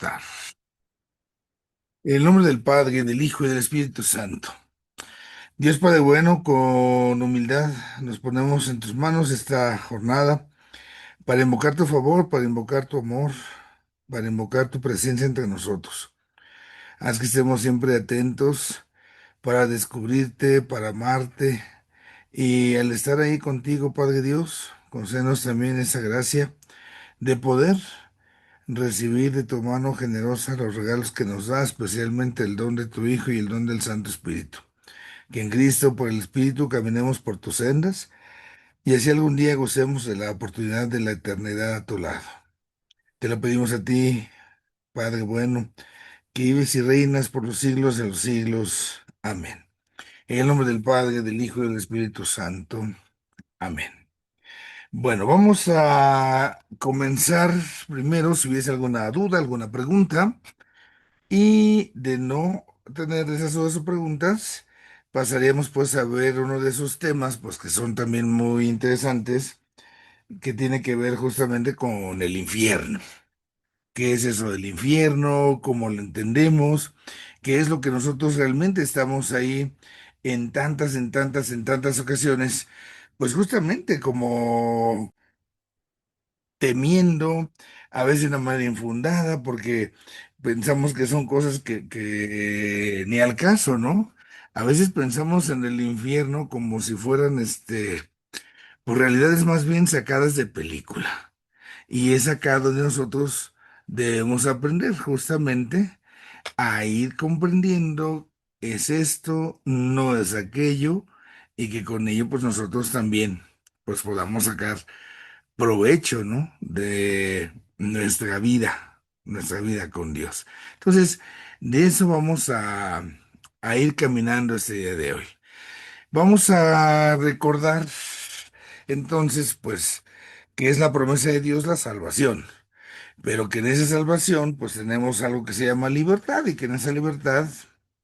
estar. En el nombre del Padre, del Hijo y del Espíritu Santo. Dios Padre bueno, con humildad nos ponemos en tus manos esta jornada para invocar tu favor, para invocar tu amor, para invocar tu presencia entre nosotros. Haz que estemos siempre atentos para descubrirte, para amarte y al estar ahí contigo, Padre Dios, concédenos también esa gracia de poder recibir de tu mano generosa los regalos que nos da, especialmente el don de tu Hijo y el don del Santo Espíritu. Que en Cristo, por el Espíritu, caminemos por tus sendas y así algún día gocemos de la oportunidad de la eternidad a tu lado. Te lo pedimos a ti, Padre bueno, que vives y reinas por los siglos de los siglos. Amén. En el nombre del Padre, del Hijo y del Espíritu Santo. Amén. Bueno, vamos a comenzar primero, si hubiese alguna duda, alguna pregunta. Y de no tener esas dudas o preguntas, pasaríamos pues a ver uno de esos temas, pues que son también muy interesantes, que tiene que ver justamente con el infierno. ¿Qué es eso del infierno? ¿Cómo lo entendemos? ¿Qué es lo que nosotros realmente estamos ahí en tantas ocasiones? Pues justamente como temiendo, a veces de una manera infundada, porque pensamos que son cosas que ni al caso, ¿no? A veces pensamos en el infierno como si fueran, por realidades más bien sacadas de película. Y es acá donde nosotros debemos aprender justamente a ir comprendiendo, es esto, no es aquello, y que con ello pues nosotros también pues podamos sacar provecho, ¿no? De nuestra vida con Dios. Entonces, de eso vamos a ir caminando este día de hoy. Vamos a recordar entonces, pues, que es la promesa de Dios la salvación, pero que en esa salvación, pues tenemos algo que se llama libertad y que en esa libertad,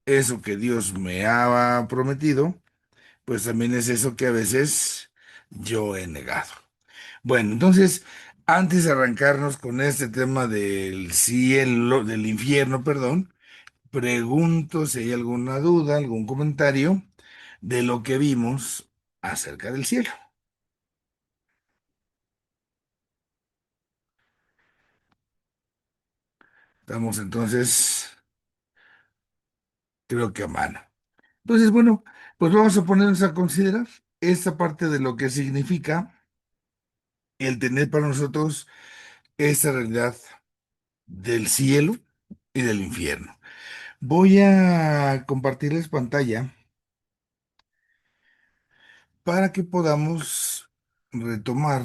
eso que Dios me ha prometido, pues también es eso que a veces yo he negado. Bueno, entonces, antes de arrancarnos con este tema del cielo, del infierno, perdón, pregunto si hay alguna duda, algún comentario de lo que vimos acerca del cielo. Estamos entonces, creo que a mano. Entonces, bueno, pues vamos a ponernos a considerar esta parte de lo que significa el tener para nosotros esta realidad del cielo y del infierno. Voy a compartirles pantalla para que podamos retomar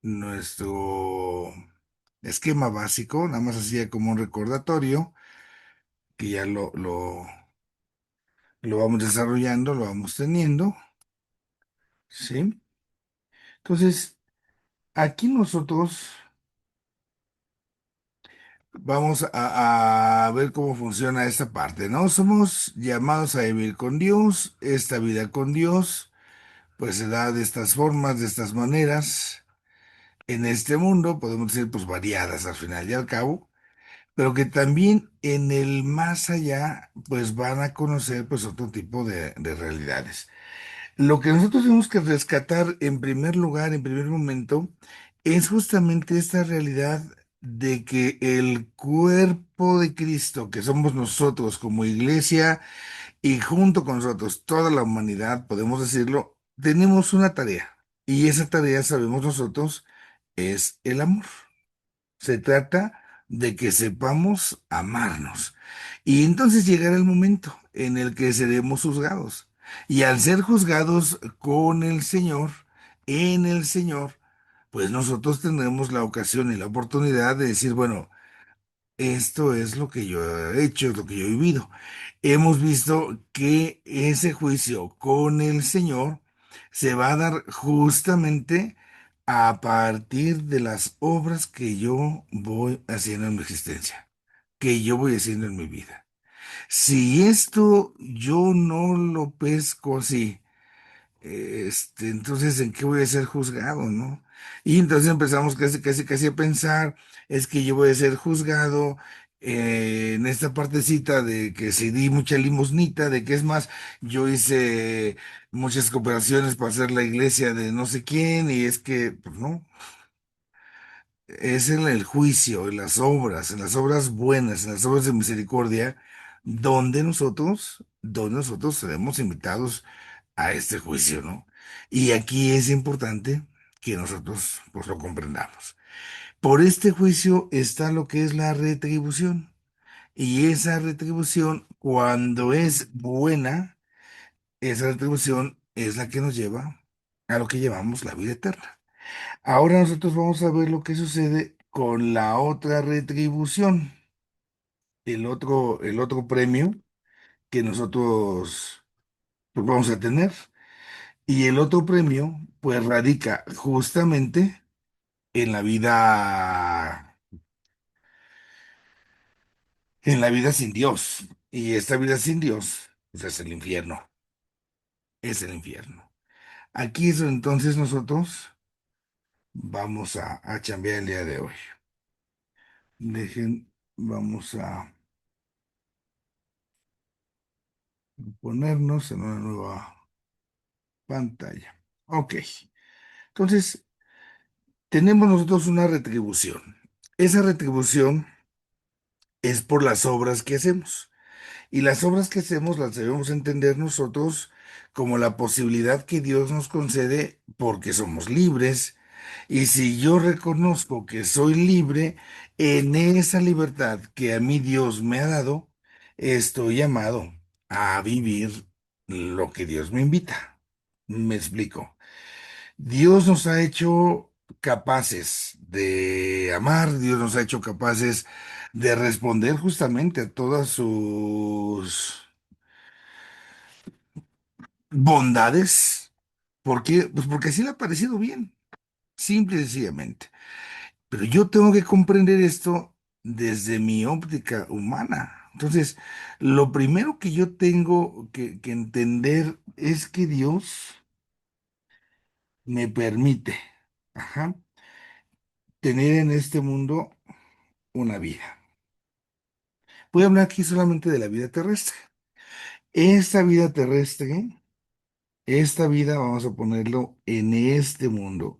nuestro esquema básico, nada más hacía como un recordatorio, que ya lo vamos desarrollando, lo vamos teniendo, ¿sí? Entonces, aquí nosotros vamos a ver cómo funciona esta parte, ¿no? Somos llamados a vivir con Dios, esta vida con Dios, pues se da de estas formas, de estas maneras. En este mundo, podemos decir, pues variadas al final y al cabo, pero que también en el más allá, pues van a conocer pues otro tipo de realidades. Lo que nosotros tenemos que rescatar en primer lugar, en primer momento, es justamente esta realidad de que el cuerpo de Cristo, que somos nosotros como iglesia y junto con nosotros toda la humanidad, podemos decirlo, tenemos una tarea. Y esa tarea, sabemos nosotros, es el amor. Se trata de que sepamos amarnos. Y entonces llegará el momento en el que seremos juzgados. Y al ser juzgados con el Señor, en el Señor, pues nosotros tendremos la ocasión y la oportunidad de decir, bueno, esto es lo que yo he hecho, es lo que yo he vivido. Hemos visto que ese juicio con el Señor se va a dar justamente a partir de las obras que yo voy haciendo en mi existencia, que yo voy haciendo en mi vida. Si esto yo no lo pesco así, entonces ¿en qué voy a ser juzgado, no? Y entonces empezamos casi a pensar, es que yo voy a ser juzgado en esta partecita de que si di mucha limosnita, de que es más, yo hice muchas cooperaciones para hacer la iglesia de no sé quién, y es que, pues no, es en el juicio, en las obras buenas, en las obras de misericordia, donde nosotros seremos invitados a este juicio, ¿no? Y aquí es importante que nosotros pues lo comprendamos. Por este juicio está lo que es la retribución. Y esa retribución, cuando es buena, esa retribución es la que nos lleva a lo que llamamos la vida eterna. Ahora nosotros vamos a ver lo que sucede con la otra retribución, el otro premio que nosotros pues, vamos a tener. Y el otro premio, pues radica justamente en en la vida sin Dios. Y esta vida sin Dios, pues es el infierno, es el infierno. Aquí es donde entonces nosotros vamos a chambear el día de hoy. Vamos a ponernos en una nueva pantalla. Ok, entonces tenemos nosotros una retribución. Esa retribución es por las obras que hacemos. Y las obras que hacemos las debemos entender nosotros como la posibilidad que Dios nos concede porque somos libres. Y si yo reconozco que soy libre, en esa libertad que a mí Dios me ha dado, estoy llamado a vivir lo que Dios me invita. Me explico. Dios nos ha hecho capaces de amar, Dios nos ha hecho capaces de responder justamente a todas sus bondades. ¿Por qué? Pues porque así le ha parecido bien, simple y sencillamente. Pero yo tengo que comprender esto desde mi óptica humana. Entonces, lo primero que yo tengo que entender es que Dios me permite, ajá, tener en este mundo una vida. Voy a hablar aquí solamente de la vida terrestre. Esta vida terrestre, esta vida, vamos a ponerlo en este mundo.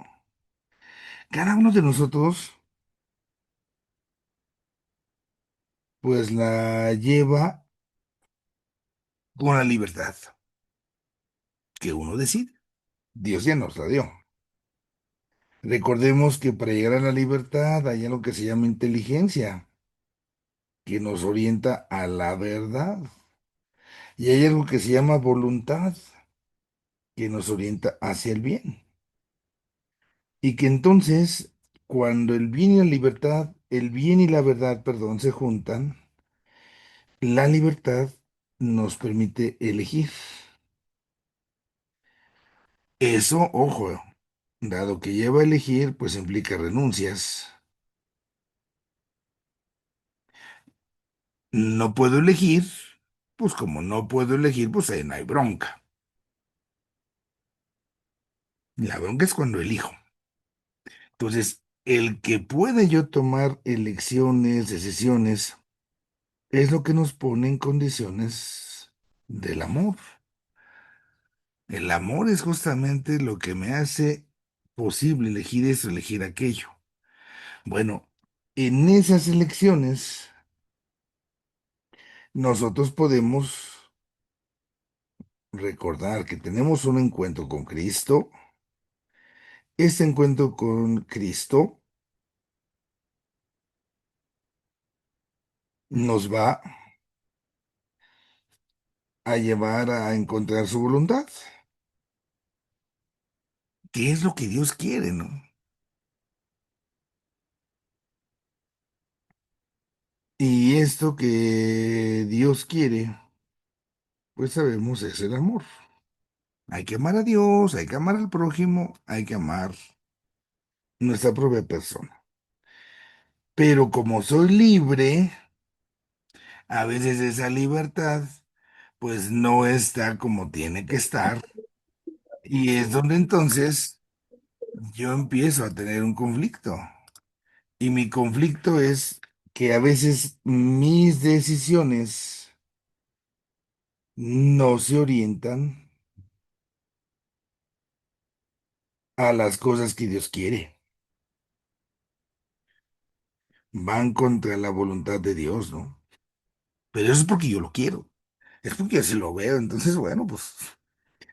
Cada uno de nosotros, pues la lleva con la libertad que uno decide. Dios ya nos la dio. Recordemos que para llegar a la libertad hay algo que se llama inteligencia, que nos orienta a la verdad. Y hay algo que se llama voluntad, que nos orienta hacia el bien. Y que entonces, cuando el bien y la libertad, el bien y la verdad, perdón, se juntan, la libertad nos permite elegir. Eso, ojo, dado que lleva a elegir, pues implica renuncias. No puedo elegir, pues como no puedo elegir, pues ahí no hay bronca. La bronca es cuando elijo. Entonces, el que pueda yo tomar elecciones, decisiones, es lo que nos pone en condiciones del amor. El amor es justamente lo que me hace posible elegir eso, elegir aquello. Bueno, en esas elecciones nosotros podemos recordar que tenemos un encuentro con Cristo. Este encuentro con Cristo nos va a llevar a encontrar su voluntad, que es lo que Dios quiere, ¿no? Y esto que Dios quiere, pues sabemos es el amor. Hay que amar a Dios, hay que amar al prójimo, hay que amar nuestra propia persona. Pero como soy libre, a veces esa libertad, pues no está como tiene que estar. Y es donde entonces yo empiezo a tener un conflicto. Y mi conflicto es que a veces mis decisiones no se orientan a las cosas que Dios quiere. Van contra la voluntad de Dios, ¿no? Pero eso es porque yo lo quiero. Es porque yo sí lo veo. Entonces, bueno, pues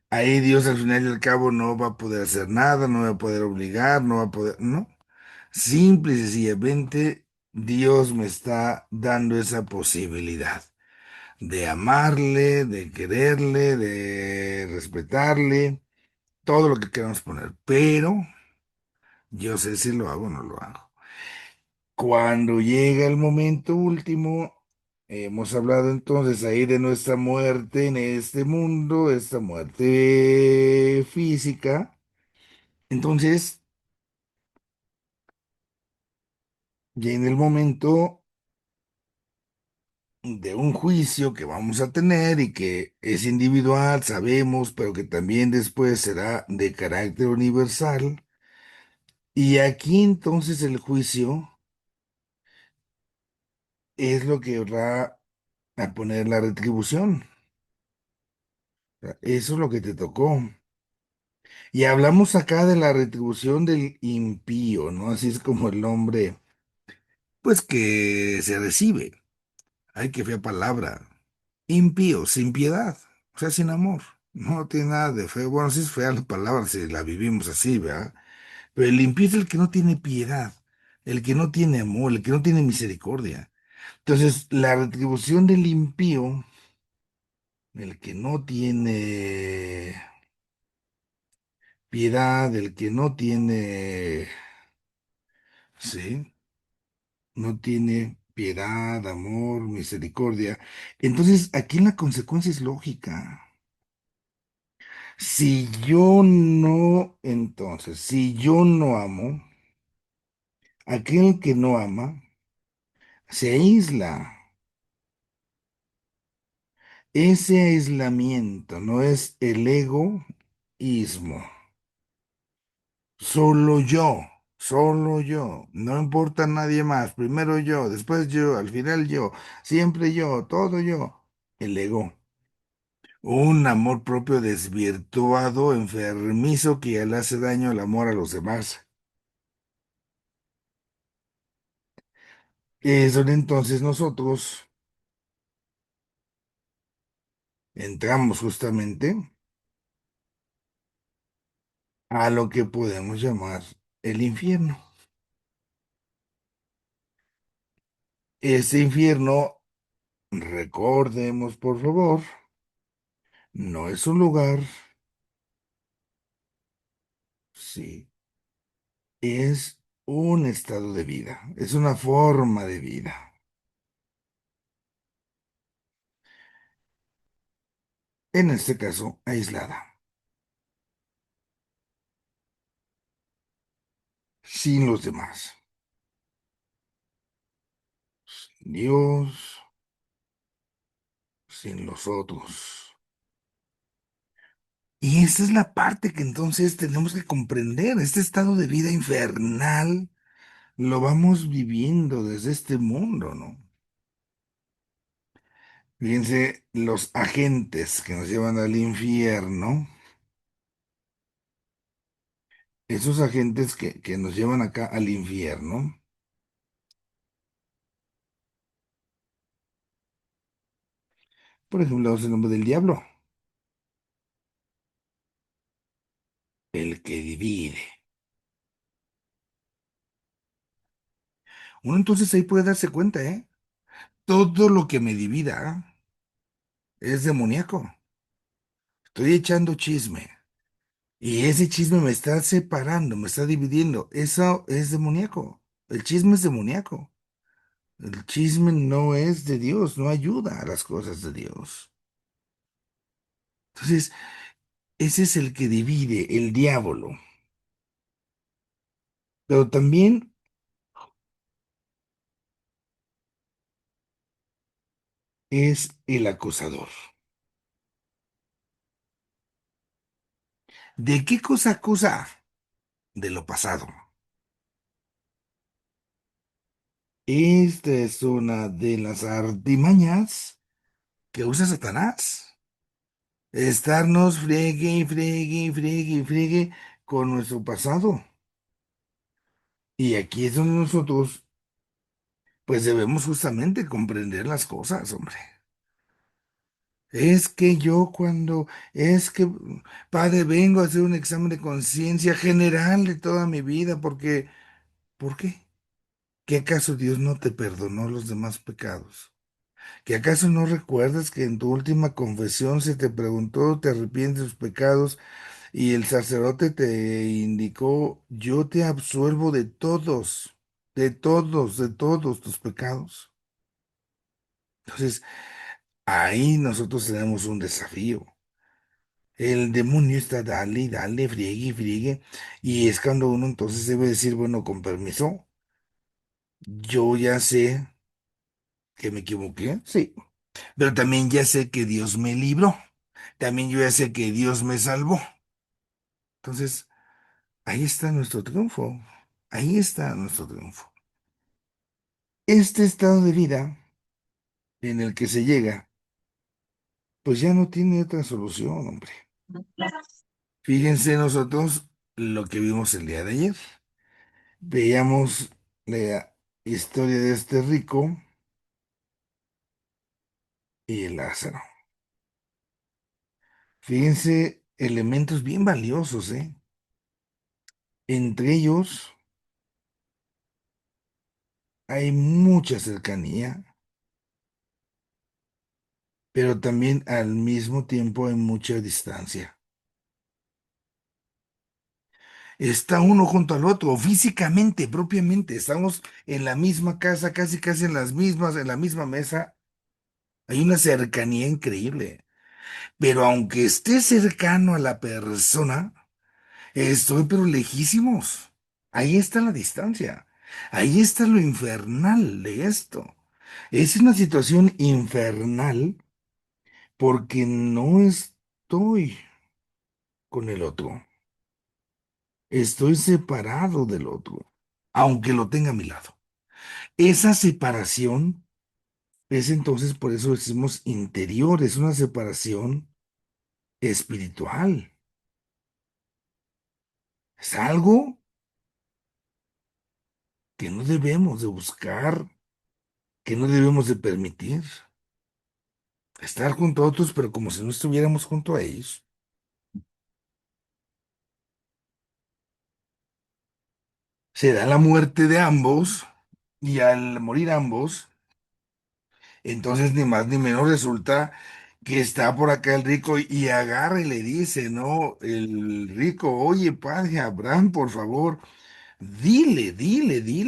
ahí Dios al final y al cabo no va a poder hacer nada, no va a poder obligar, no va a poder, no. Simple y sencillamente Dios me está dando esa posibilidad de amarle, de quererle, de respetarle, todo lo que queramos poner. Pero yo sé si lo hago o no lo hago. Cuando llega el momento último, hemos hablado entonces ahí de nuestra muerte en este mundo, esta muerte física. Entonces, ya en el momento de un juicio que vamos a tener y que es individual, sabemos, pero que también después será de carácter universal. Y aquí entonces el juicio es lo que va a poner la retribución. O sea, eso es lo que te tocó. Y hablamos acá de la retribución del impío, ¿no? Así es como el nombre, pues que se recibe. Ay, qué fea palabra. Impío, sin piedad, o sea, sin amor. No tiene nada de feo. Bueno, sí es fea la palabra si la vivimos así, ¿verdad? Pero el impío es el que no tiene piedad, el que no tiene amor, el que no tiene misericordia. Entonces, la retribución del impío, el que no tiene piedad, el que no tiene, sí, no tiene piedad, amor, misericordia. Entonces, aquí la consecuencia es lógica. Si yo no, entonces, si yo no amo, aquel que no ama se aísla. Ese aislamiento no es el egoísmo. Solo yo, no importa nadie más, primero yo, después yo, al final yo, siempre yo, todo yo. El ego, un amor propio desvirtuado, enfermizo que le hace daño al amor a los demás. Eso entonces nosotros entramos justamente a lo que podemos llamar el infierno. Este infierno, recordemos por favor, no es un lugar, sí, es un estado de vida, es una forma de vida. En este caso, aislada, sin los demás. Sin Dios, sin los otros. Y esa es la parte que entonces tenemos que comprender. Este estado de vida infernal lo vamos viviendo desde este mundo, ¿no? Fíjense, los agentes que nos llevan al infierno, esos agentes que nos llevan acá al infierno, por ejemplo, es el nombre del diablo, el que divide. Uno entonces ahí puede darse cuenta, ¿eh? Todo lo que me divida es demoníaco. Estoy echando chisme. Y ese chisme me está separando, me está dividiendo. Eso es demoníaco. El chisme es demoníaco. El chisme no es de Dios, no ayuda a las cosas de Dios. Entonces, ese es el que divide, el diablo. Pero también es el acosador. ¿De qué cosa acusa? de lo pasado. Esta es una de las artimañas que usa Satanás. Estarnos friegue y friegue y friegue y friegue con nuestro pasado. Y aquí es donde nosotros, pues debemos justamente comprender las cosas, hombre. Es que yo cuando, es que, padre, vengo a hacer un examen de conciencia general de toda mi vida, porque, ¿por qué? ¿Qué acaso Dios no te perdonó los demás pecados? ¿Que acaso no recuerdas que en tu última confesión se te preguntó, te arrepientes de tus pecados y el sacerdote te indicó, yo te absuelvo de todos tus pecados? Entonces, ahí nosotros tenemos un desafío. El demonio está dale, dale, friegue y friegue. Y es cuando uno entonces debe decir, bueno, con permiso, yo ya sé que me equivoqué, sí, pero también ya sé que Dios me libró. También yo ya sé que Dios me salvó. Entonces, ahí está nuestro triunfo. Ahí está nuestro triunfo. Este estado de vida en el que se llega, pues ya no tiene otra solución, hombre. Fíjense nosotros lo que vimos el día de ayer. Veíamos la historia de este rico y el Lázaro. Fíjense elementos bien valiosos, ¿eh? Entre ellos hay mucha cercanía, pero también al mismo tiempo hay mucha distancia. Está uno junto al otro, físicamente, propiamente. Estamos en la misma casa, casi casi en las mismas, en la misma mesa. Hay una cercanía increíble. Pero aunque esté cercano a la persona, estoy pero lejísimos. Ahí está la distancia. Ahí está lo infernal de esto. Es una situación infernal porque no estoy con el otro. Estoy separado del otro, aunque lo tenga a mi lado. Esa separación es entonces, por eso decimos interior, es una separación espiritual. Es algo que no debemos de buscar, que no debemos de permitir. Estar junto a otros, pero como si no estuviéramos junto a ellos. Se da la muerte de ambos y al morir ambos, entonces ni más ni menos resulta que está por acá el rico y agarra y le dice, ¿no? El rico, oye, padre Abraham, por favor, dile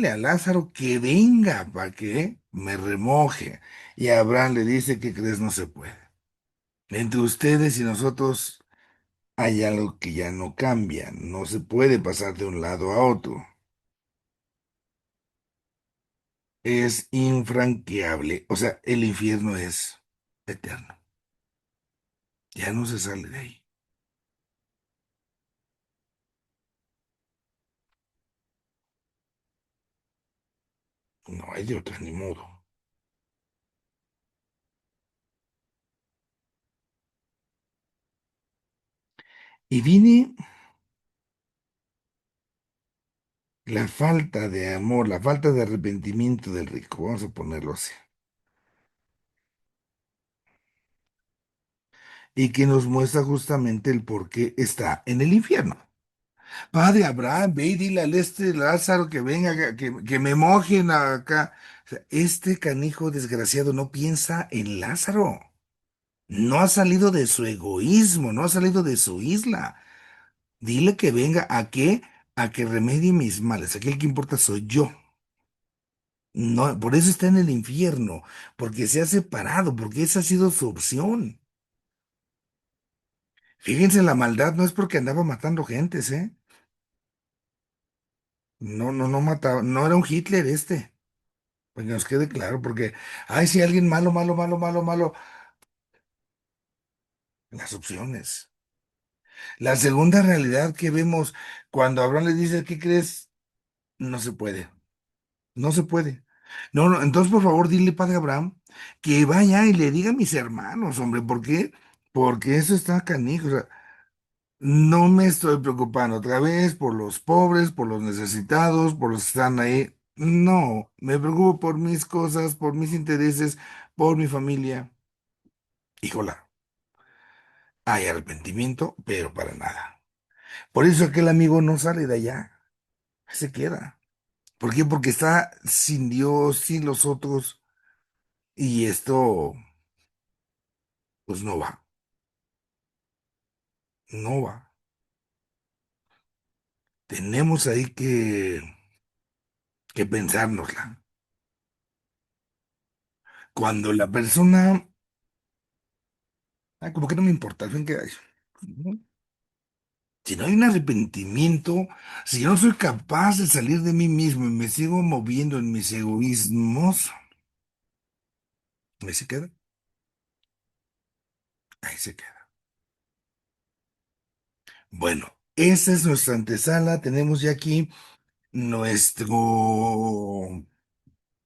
a Lázaro que venga para que me remoje. Y Abraham le dice, ¿qué crees? No se puede. Entre ustedes y nosotros hay algo que ya no cambia, no se puede pasar de un lado a otro. Es infranqueable, o sea, el infierno es eterno, ya no se sale de ahí, no hay de otra ni modo. Y viene la falta de amor, la falta de arrepentimiento del rico, vamos a ponerlo así, y que nos muestra justamente el por qué está en el infierno. Padre Abraham, ve y dile al este Lázaro que venga, que me mojen acá. O sea, este canijo desgraciado no piensa en Lázaro. No ha salido de su egoísmo, no ha salido de su isla. Dile que venga a qué, a que remedie mis males. Aquí el que importa soy yo. No, por eso está en el infierno, porque se ha separado, porque esa ha sido su opción. Fíjense, la maldad no es porque andaba matando gentes, ¿eh? No, no, no mataba, no era un Hitler este. Pues que nos quede claro, porque, ay, si alguien malo, malo, malo, malo, malo, las opciones. La segunda realidad que vemos cuando Abraham le dice, ¿qué crees? No se puede, no se puede. No, no, entonces por favor dile, padre Abraham, que vaya y le diga a mis hermanos, hombre, ¿por qué? Porque eso está canijo. O sea, no me estoy preocupando otra vez por los pobres, por los necesitados, por los que están ahí. No, me preocupo por mis cosas, por mis intereses, por mi familia. Híjola, hay arrepentimiento, pero para nada. Por eso aquel amigo no sale de allá, se queda. ¿Por qué? Porque está sin Dios, sin los otros, y esto, pues no va, no va. Tenemos ahí que pensárnosla. Cuando la persona, como que no me importa, al fin que hay. Si no hay un arrepentimiento, si yo no soy capaz de salir de mí mismo y me sigo moviendo en mis egoísmos, ahí se queda, ahí se queda. Bueno, esa es nuestra antesala. Tenemos ya aquí nuestro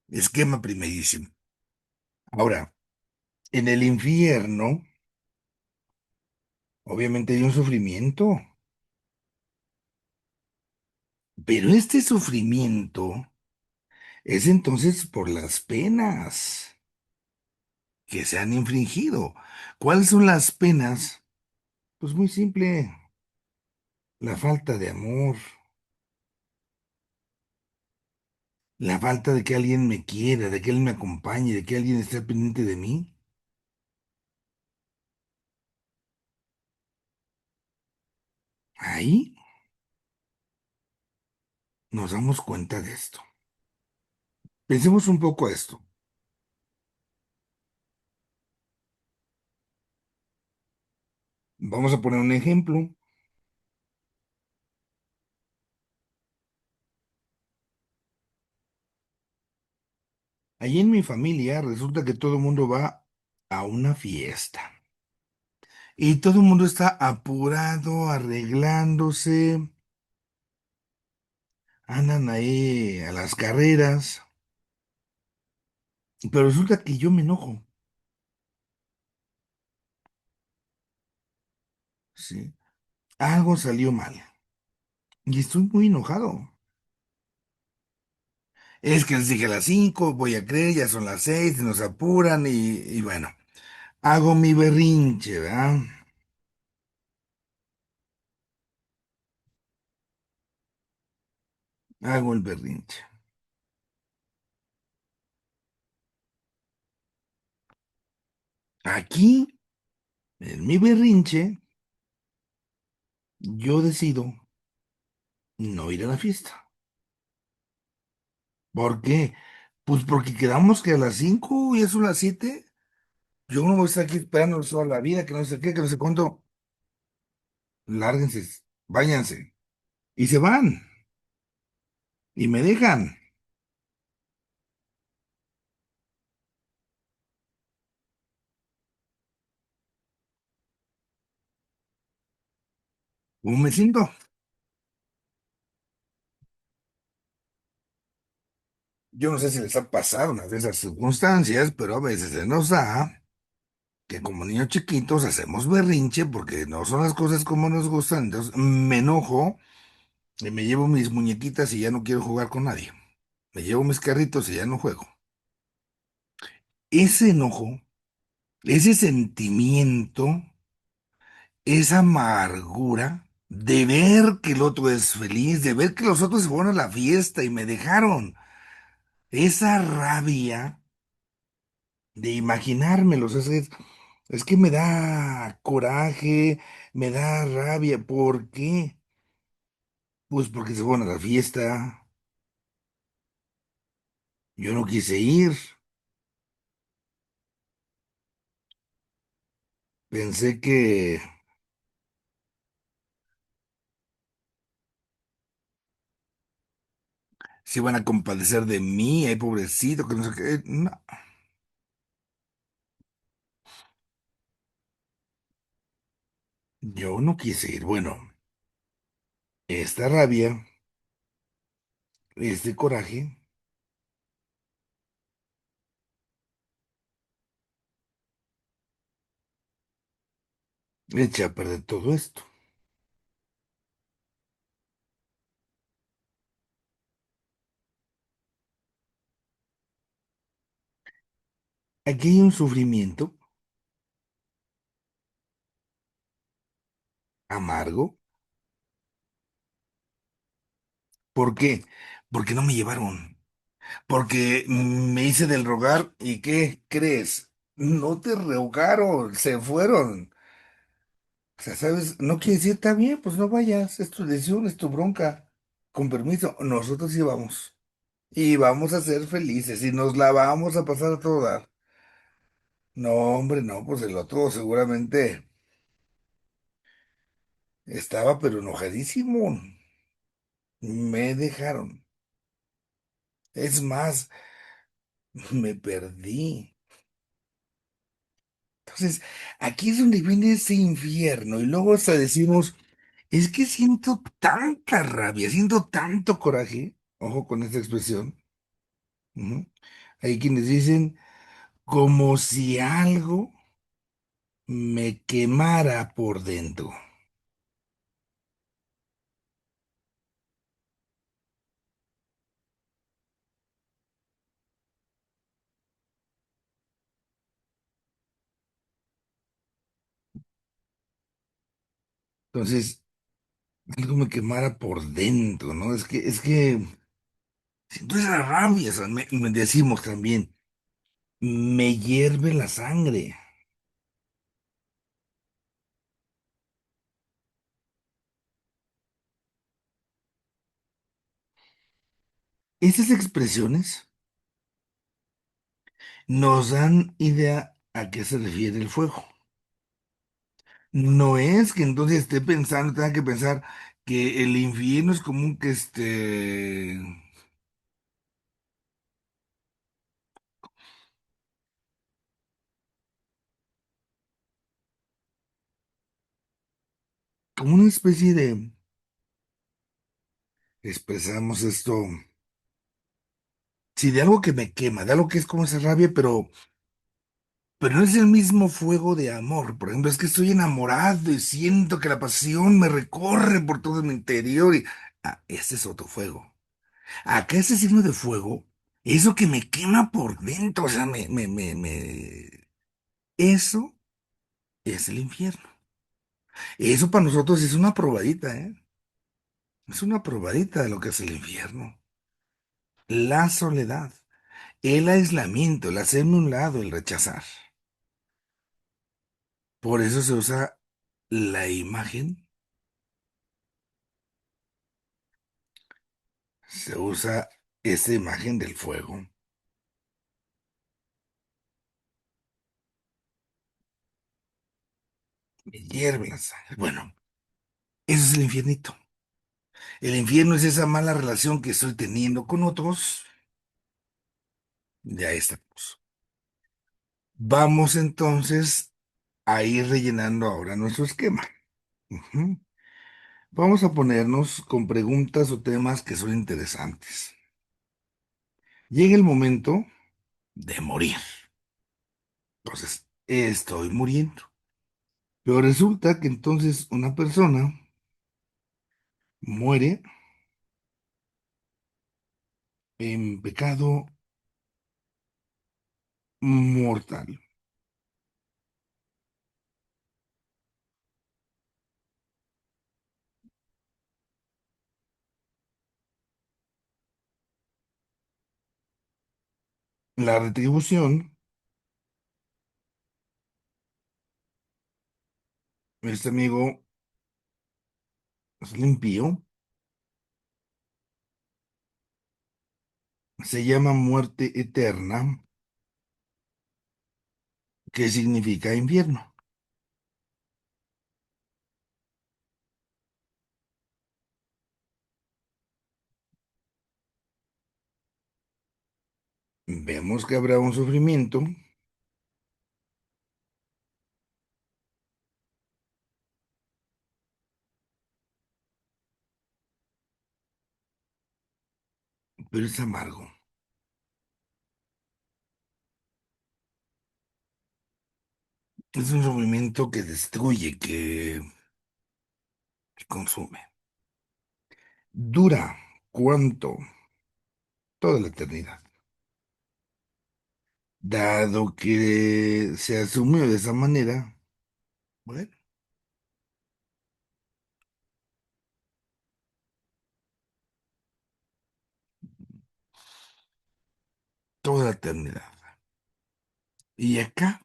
esquema primerísimo. Ahora, en el infierno, obviamente hay un sufrimiento, pero este sufrimiento es entonces por las penas que se han infringido. ¿Cuáles son las penas? Pues muy simple, la falta de amor, la falta de que alguien me quiera, de que alguien me acompañe, de que alguien esté pendiente de mí. Ahí nos damos cuenta de esto. Pensemos un poco esto. Vamos a poner un ejemplo. Allí en mi familia resulta que todo el mundo va a una fiesta y todo el mundo está apurado, arreglándose, andan ahí a las carreras, pero resulta que yo me enojo, ¿sí? Algo salió mal y estoy muy enojado. Es que les dije a las 5, voy a creer, ya son las 6, nos apuran y bueno, hago mi berrinche, ¿verdad? Hago el berrinche. Aquí, en mi berrinche, yo decido no ir a la fiesta. ¿Por qué? Pues porque quedamos que a las 5 y son las 7. Yo no voy a estar aquí esperando toda la vida, que no sé qué, que no sé cuánto. Lárguense, váyanse. Y se van. Y me dejan. ¿Cómo me siento? Yo no sé si les ha pasado una de esas circunstancias, pero a veces se nos da que como niños chiquitos hacemos berrinche porque no son las cosas como nos gustan. Entonces me enojo y me llevo mis muñequitas y ya no quiero jugar con nadie. Me llevo mis carritos y ya no juego. Ese enojo, ese sentimiento, esa amargura de ver que el otro es feliz, de ver que los otros se fueron a la fiesta y me dejaron, esa rabia de imaginármelos, es que me da coraje, me da rabia. ¿Por qué? Pues porque se fueron a la fiesta, yo no quise ir, pensé que se iban a compadecer de mí, ay, pobrecito, que no sé qué. No, Yo no quise ir. Bueno, esta rabia, este coraje, eché a perder todo esto. Aquí hay un sufrimiento amargo. ¿Por qué? Porque no me llevaron. Porque me hice del rogar y ¿qué crees? No te rogaron, se fueron. O sea, ¿sabes? No quiere decir, está bien, pues no vayas, es tu decisión, es tu bronca. Con permiso, nosotros sí vamos. Y vamos a ser felices y nos la vamos a pasar a todo dar. No, hombre, no, pues el otro seguramente estaba pero enojadísimo. Me dejaron. Es más, me perdí. Entonces, aquí es donde viene ese infierno y luego hasta decimos, es que siento tanta rabia, siento tanto coraje, ojo con esta expresión. Ujú. Hay quienes dicen, como si algo me quemara por dentro. Entonces, algo me quemara por dentro, ¿no? Es que siento esa rabia, o sea, me decimos también, me hierve la sangre. Esas expresiones nos dan idea a qué se refiere el fuego. No es que entonces esté pensando, tenga que pensar que el infierno es como un como una especie de, expresamos esto, sí, de algo que me quema, de algo que es como esa rabia, pero no es el mismo fuego de amor. Por ejemplo, es que estoy enamorado y siento que la pasión me recorre por todo mi interior y, este es otro fuego. Acá ese signo de fuego, eso que me quema por dentro, o sea, eso es el infierno. Eso para nosotros es una probadita, ¿eh? Es una probadita de lo que es el infierno. La soledad, el aislamiento, el hacerme un lado, el rechazar. Por eso se usa la imagen, se usa esa imagen del fuego. Me hierve la sangre. Bueno, eso es el infiernito. El infierno es esa mala relación que estoy teniendo con otros. Ya estamos. Vamos entonces a ir rellenando ahora nuestro esquema. Ujú. Vamos a ponernos con preguntas o temas que son interesantes. Llega el momento de morir. Entonces, estoy muriendo. Pero resulta que entonces una persona muere en pecado mortal. La retribución, este amigo es limpio, se llama muerte eterna, que significa infierno. Vemos que habrá un sufrimiento, pero es amargo. Es un sufrimiento que destruye, que consume. Dura, ¿cuánto? Toda la eternidad. Dado que se asumió de esa manera, bueno, toda la eternidad. Y acá,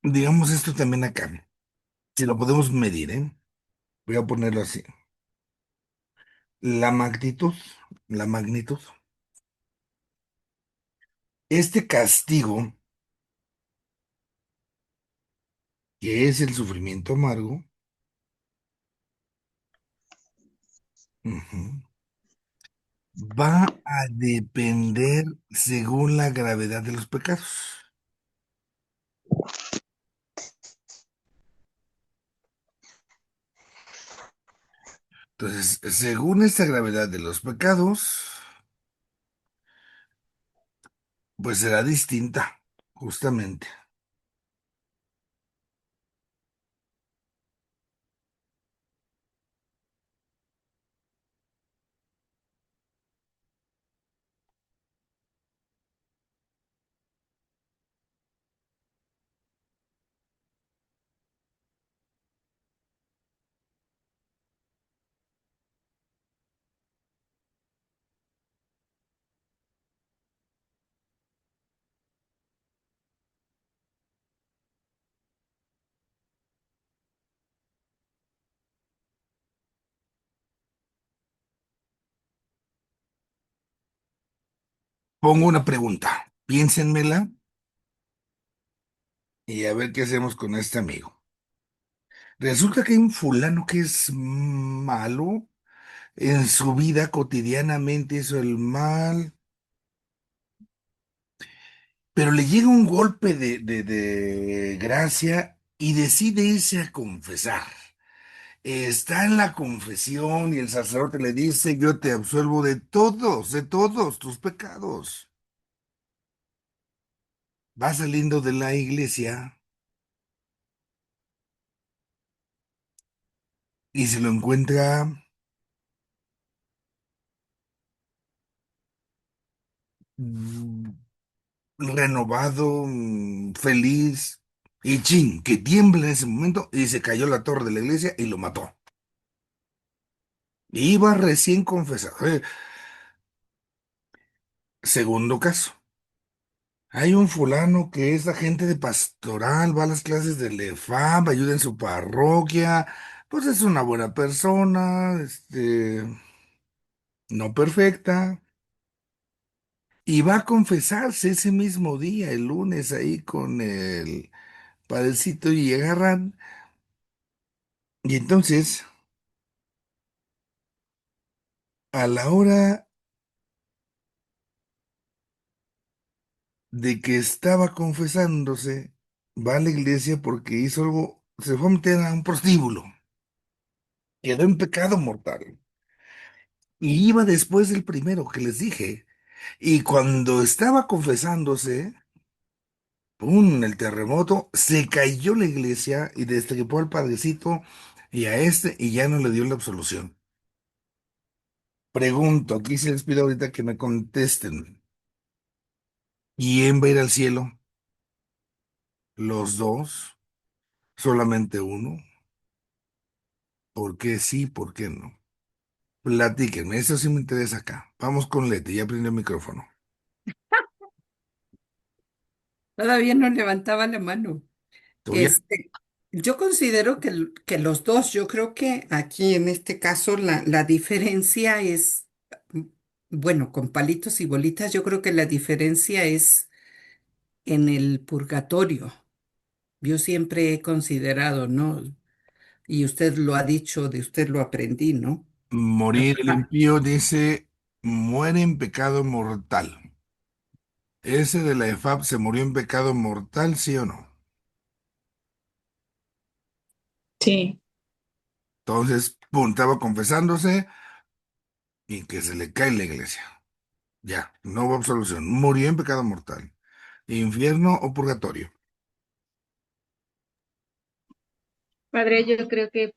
digamos esto también acá. Si lo podemos medir, ¿eh? Voy a ponerlo así. La magnitud, la magnitud. Este castigo, que es el sufrimiento amargo, ujú, va a depender según la gravedad de los pecados. Entonces, según esta gravedad de los pecados, pues será distinta, justamente. Pongo una pregunta, piénsenmela y a ver qué hacemos con este amigo. Resulta que hay un fulano que es malo en su vida cotidianamente, hizo el mal, pero le llega un golpe de gracia y decide irse a confesar. Está en la confesión y el sacerdote le dice, yo te absuelvo de todos tus pecados. Va saliendo de la iglesia y se lo encuentra mm, renovado, feliz, y chin, que tiembla en ese momento y se cayó la torre de la iglesia y lo mató. Iba recién confesado. Segundo caso. Hay un fulano que es agente de pastoral, va a las clases de Lefab, ayuda en su parroquia, pues es una buena persona, no perfecta, y va a confesarse ese mismo día, el lunes, ahí con el padrecito y agarran, y entonces, a la hora de que estaba confesándose, va a la iglesia porque hizo algo, se fue a meter a un prostíbulo, quedó en pecado mortal. Y iba después del primero que les dije. Y cuando estaba confesándose, ¡pum! El terremoto, se cayó la iglesia y destripó al padrecito y a este y ya no le dio la absolución. Pregunto, aquí se les pido ahorita que me contesten. ¿Quién va a ir al cielo? ¿Los dos? ¿Solamente uno? ¿Por qué sí? ¿Por qué no? Platíquenme, eso sí me interesa acá. Vamos con Leti, ya prende el micrófono. Todavía no levantaba la mano. Tuya. Este, yo considero que los dos, yo creo que aquí en este caso la diferencia es, mm, bueno, con palitos y bolitas, yo creo que la diferencia es en el purgatorio. Yo siempre he considerado, ¿no? Y usted lo ha dicho, de usted lo aprendí, ¿no? Morir el impío dice, muere en pecado mortal. ¿Ese de la EFAP se murió en pecado mortal, sí o no? Sí. Entonces, pum, estaba confesándose y que se le cae la iglesia. Ya, no hubo absolución. Murió en pecado mortal. ¿Infierno o purgatorio? Padre, yo creo que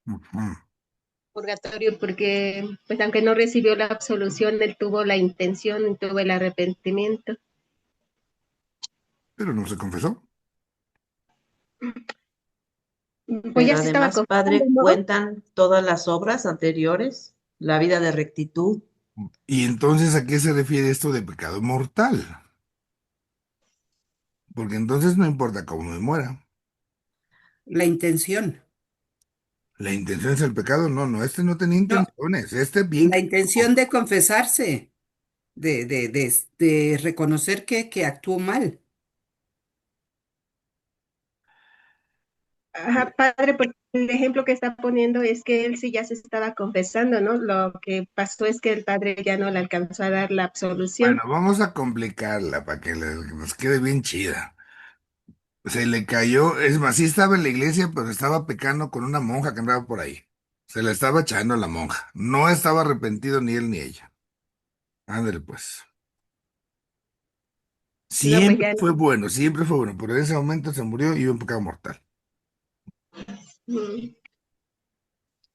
Ujú. purgatorio porque pues aunque no recibió la absolución, él tuvo la intención y tuvo el arrepentimiento. Pero no se confesó. Pues ya Pero se estaba además, confesando, Padre, ¿no? cuentan todas las obras anteriores, la vida de rectitud. ¿Y entonces a qué se refiere esto de pecado mortal? Porque entonces no importa cómo me muera. La intención. La intención es el pecado. No, no, este no tenía No, intenciones. Este bien. la intención de confesarse, de reconocer que actuó mal. Ajá, padre, porque el ejemplo que está poniendo es que él sí ya se estaba confesando, ¿no? Lo que pasó es que el padre ya no le alcanzó a dar la Bueno, absolución. vamos a complicarla para que nos quede bien chida. Se le cayó, es más, sí estaba en la iglesia, pero estaba pecando con una monja que andaba por ahí. Se la estaba echando a la monja. No estaba arrepentido ni él ni ella. Ándale, pues. No, pues ya, Siempre fue bueno, pero en ese momento se murió y hubo un pecado mortal. mm,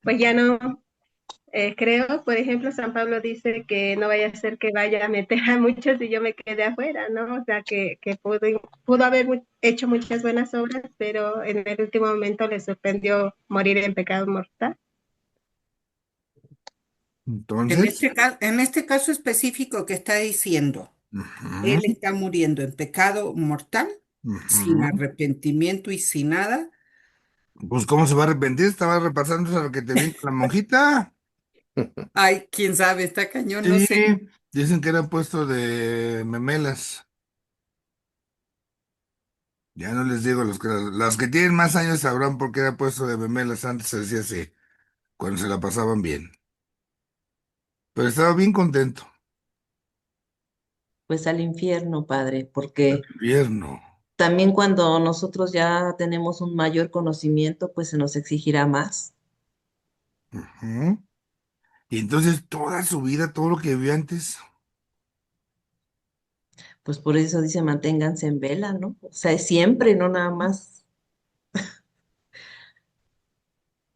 pues ya no. Creo, por ejemplo, San Pablo dice que no vaya a ser que vaya a meter a muchos y yo me quede afuera, ¿no? O sea, que pudo haber hecho muchas buenas obras, pero en el último momento le sorprendió morir en pecado mortal. Entonces, En este caso específico que está diciendo, él ujú, está muriendo en pecado mortal, sin ujú. arrepentimiento y sin nada. Pues, ¿cómo se va a arrepentir? Estaba repasando a lo que te vi con la monjita. Ay, quién sabe, está cañón, no Sí, sé. dicen que era puesto de memelas. Ya no les digo, los que tienen más años sabrán por qué era puesto de memelas. Antes se decía así, cuando se la pasaban bien. Pero estaba bien contento. Pues al infierno, Padre, El porque invierno. también cuando nosotros ya tenemos un mayor conocimiento, pues se nos exigirá más. Ujú. Y entonces toda su vida, todo lo que vivió antes, Pues por eso dice, manténganse en vela, ¿no? O sea, es siempre, no nada más.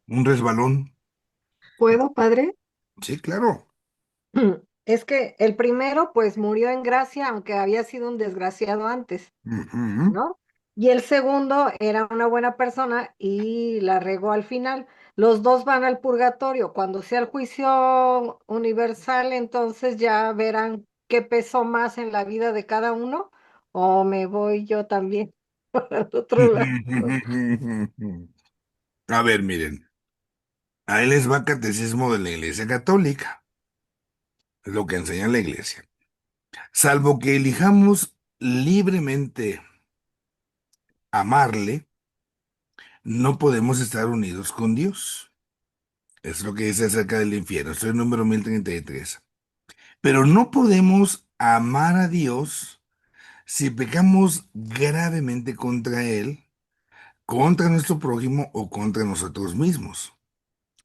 un resbalón. ¿Puedo, padre? Sí, claro. Es que el primero, pues murió en gracia, aunque había sido un desgraciado antes, Ujú. ¿no? Y el segundo era una buena persona y la regó al final. Los dos van al purgatorio. Cuando sea el juicio universal, entonces ya verán qué pesó más en la vida de cada uno, o me voy yo también para el otro lado. A ver, miren, ahí les va catecismo de la Iglesia Católica, es lo que enseña la Iglesia. Salvo que elijamos libremente amarle, no podemos estar unidos con Dios. Es lo que dice acerca del infierno. Estoy en número 1033. Pero no podemos amar a Dios si pecamos gravemente contra Él, contra nuestro prójimo o contra nosotros mismos.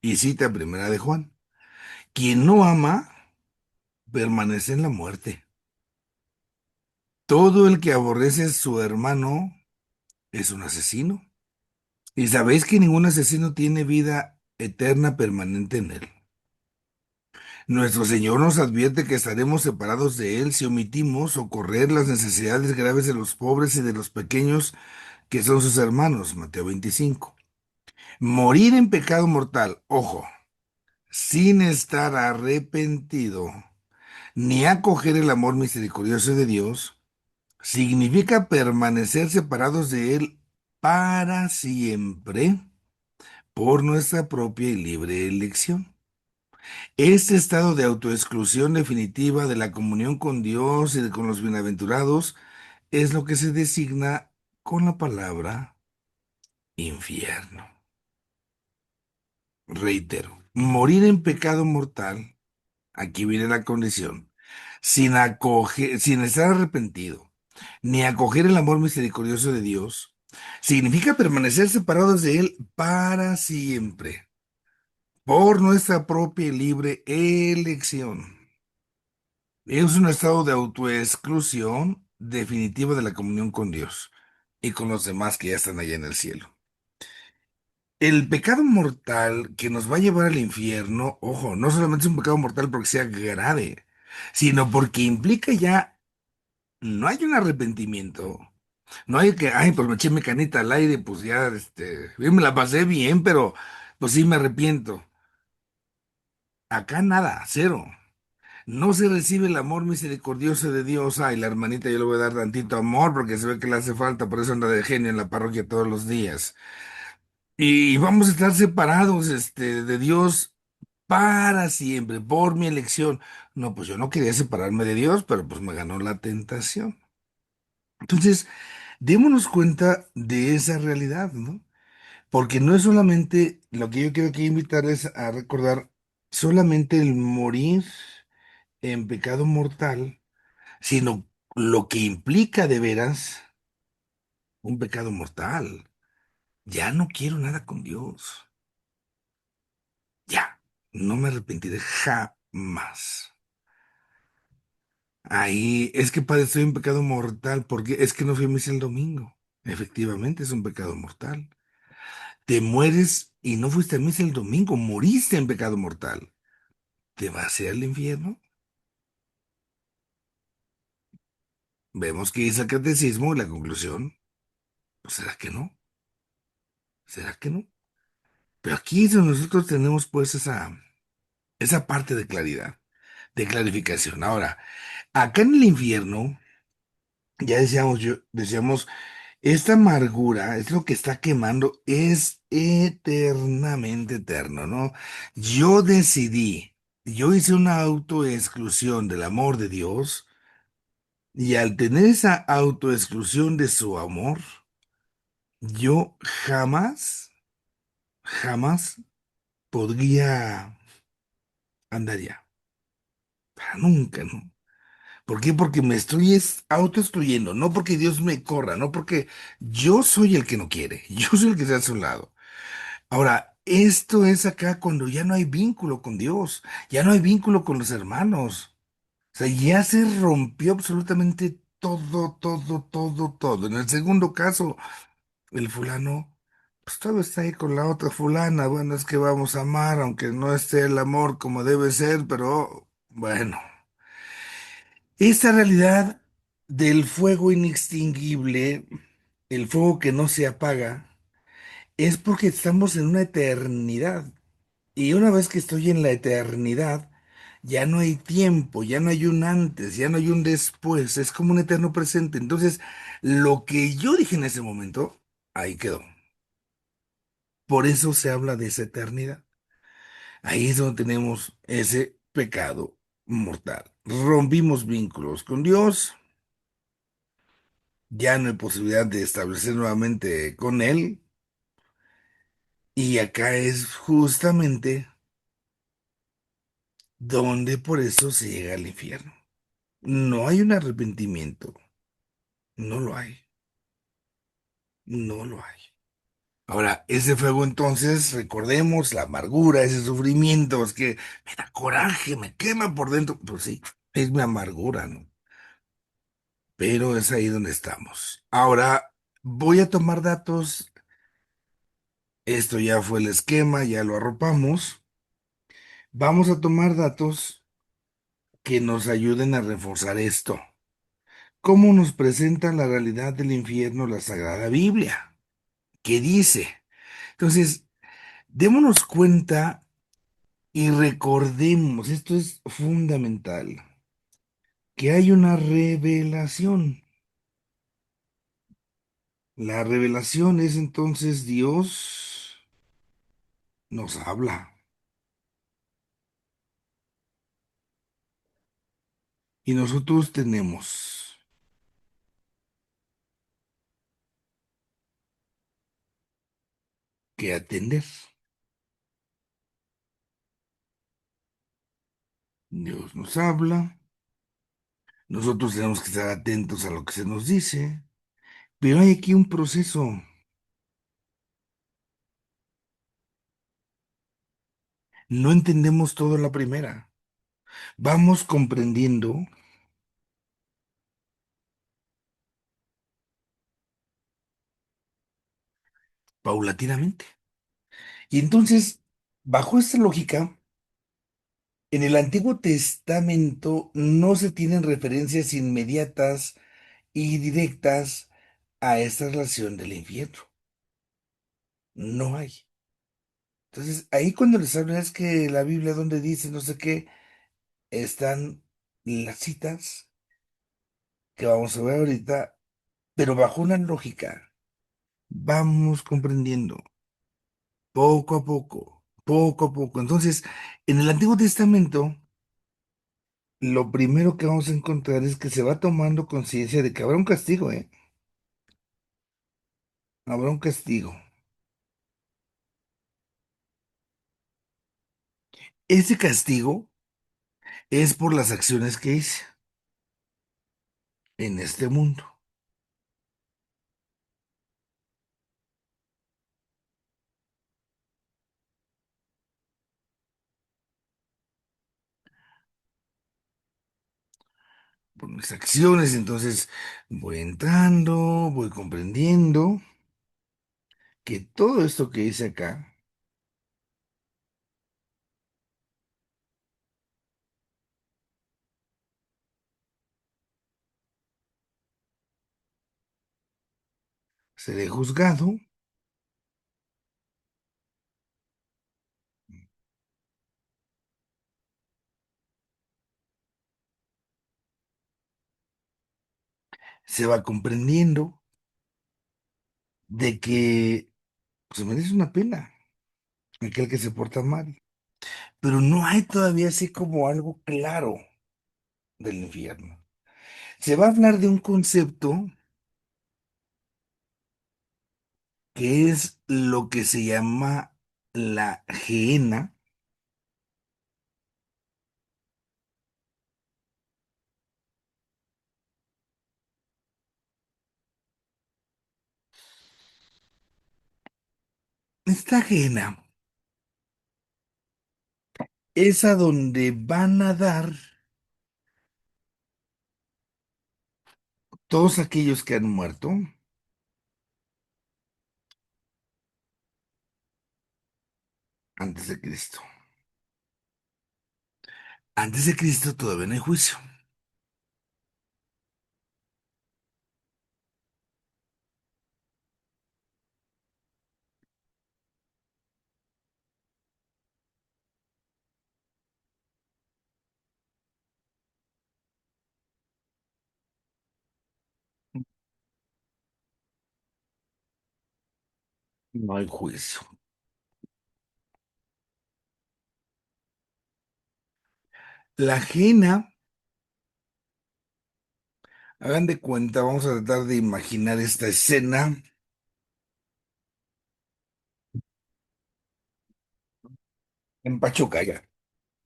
Y cita primera de Juan. Quien no ama permanece en la muerte. Todo el que aborrece a su hermano es un asesino. Y sabéis que ningún asesino tiene vida eterna permanente en él. Nuestro Señor nos advierte que estaremos separados de Él si omitimos socorrer las necesidades graves de los pobres y de los pequeños que son sus hermanos. Mateo 25. Morir en pecado mortal, ojo, sin estar arrepentido ni acoger el amor misericordioso de Dios, significa permanecer separados de Él para siempre por nuestra propia y libre elección. Este estado de autoexclusión definitiva de la comunión con Dios y con los bienaventurados es lo que se designa con la palabra infierno. Reitero, morir en pecado mortal, aquí viene la condición, sin estar arrepentido, ni acoger el amor misericordioso de Dios, significa permanecer separados de Él para siempre, por nuestra propia y libre elección. Es un estado de autoexclusión definitivo de la comunión con Dios y con los demás que ya están allá en el cielo. El pecado mortal que nos va a llevar al infierno, ojo, no solamente es un pecado mortal porque sea grave, sino porque implica ya, no hay un arrepentimiento, no hay que, ay, pues me eché mi canita al aire, pues ya, yo me la pasé bien, pero pues sí me arrepiento. Acá nada, cero. No se recibe el amor misericordioso de Dios. Ay, la hermanita, yo le voy a dar tantito amor porque se ve que le hace falta, por eso anda de genio en la parroquia todos los días. Y vamos a estar separados, de Dios para siempre, por mi elección. No, pues yo no quería separarme de Dios, pero pues me ganó la tentación. Entonces, démonos cuenta de esa realidad, ¿no? Porque no es solamente lo que yo quiero que invitarles a recordar, solamente el morir en pecado mortal, sino lo que implica de veras un pecado mortal. Ya no quiero nada con Dios. Ya, no me arrepentiré jamás. Ahí es que padecí un pecado mortal porque es que no fui a misa el domingo. Efectivamente, es un pecado mortal. Te mueres y no fuiste a misa el domingo, moriste en pecado mortal. ¿Te vas a ir al infierno? Vemos que dice el catecismo y la conclusión. Pues, ¿será que no? ¿Será que no? Pero aquí es donde nosotros tenemos pues esa parte de claridad, de clarificación. Ahora, acá en el infierno, ya decíamos, esta amargura es lo que está quemando, es eternamente eterno, ¿no? Yo decidí, yo hice una autoexclusión del amor de Dios y al tener esa autoexclusión de su amor, yo jamás podría andar ya. Para nunca, ¿no? ¿Por qué? Porque me estoy autoexcluyendo, no porque Dios me corra, no porque yo soy el que no quiere, yo soy el que está a su lado. Ahora, esto es acá cuando ya no hay vínculo con Dios, ya no hay vínculo con los hermanos. O sea, ya se rompió absolutamente todo, todo, todo, todo. En el segundo caso, el fulano, pues todo está ahí con la otra fulana. Bueno, es que vamos a amar, aunque no esté el amor como debe ser, pero bueno. Esta realidad del fuego inextinguible, el fuego que no se apaga, es porque estamos en una eternidad. Y una vez que estoy en la eternidad, ya no hay tiempo, ya no hay un antes, ya no hay un después, es como un eterno presente. Entonces, lo que yo dije en ese momento, ahí quedó. Por eso se habla de esa eternidad. Ahí es donde tenemos ese pecado mortal. Rompimos vínculos con Dios, ya no hay posibilidad de establecer nuevamente con Él. Y acá es justamente donde por eso se llega al infierno. No hay un arrepentimiento, no lo hay, no lo hay. Ahora, ese fuego entonces, recordemos la amargura, ese sufrimiento, es que me da coraje, me quema por dentro. Pues sí, es mi amargura, ¿no? Pero es ahí donde estamos. Ahora, voy a tomar datos. Esto ya fue el esquema, ya lo arropamos. Vamos a tomar datos que nos ayuden a reforzar esto. ¿Cómo nos presenta la realidad del infierno la Sagrada Biblia? ¿Qué dice? Entonces, démonos cuenta y recordemos, esto es fundamental, que hay una revelación. La revelación es entonces Dios nos habla y nosotros tenemos que atender. Dios nos habla Nosotros tenemos que estar atentos a lo que se nos dice, pero hay aquí un proceso. No entendemos todo a la primera. Vamos comprendiendo paulatinamente. Y entonces, bajo esta lógica, en el Antiguo Testamento no se tienen referencias inmediatas y directas a esta relación del infierno. No hay. Entonces, ahí cuando les hablan es que la Biblia donde dice no sé qué, están las citas que vamos a ver ahorita, pero bajo una lógica. Vamos comprendiendo poco a poco, poco a poco. Entonces, en el Antiguo Testamento, lo primero que vamos a encontrar es que se va tomando conciencia de que habrá un castigo, ¿eh? Habrá un castigo. Ese castigo es por las acciones que hice en este mundo, por mis acciones. Entonces, voy entrando, voy comprendiendo que todo esto que hice acá seré juzgado, se va comprendiendo de que se merece una pena aquel que se porta mal. Pero no hay todavía así como algo claro del infierno. Se va a hablar de un concepto que es lo que se llama la gehenna. Esta gehenna es a donde van a dar todos aquellos que han muerto antes de Cristo. Antes de Cristo todavía no hay juicio. No hay juicio. La gehenna, hagan de cuenta, vamos a tratar de imaginar esta escena en Pachuca, ya.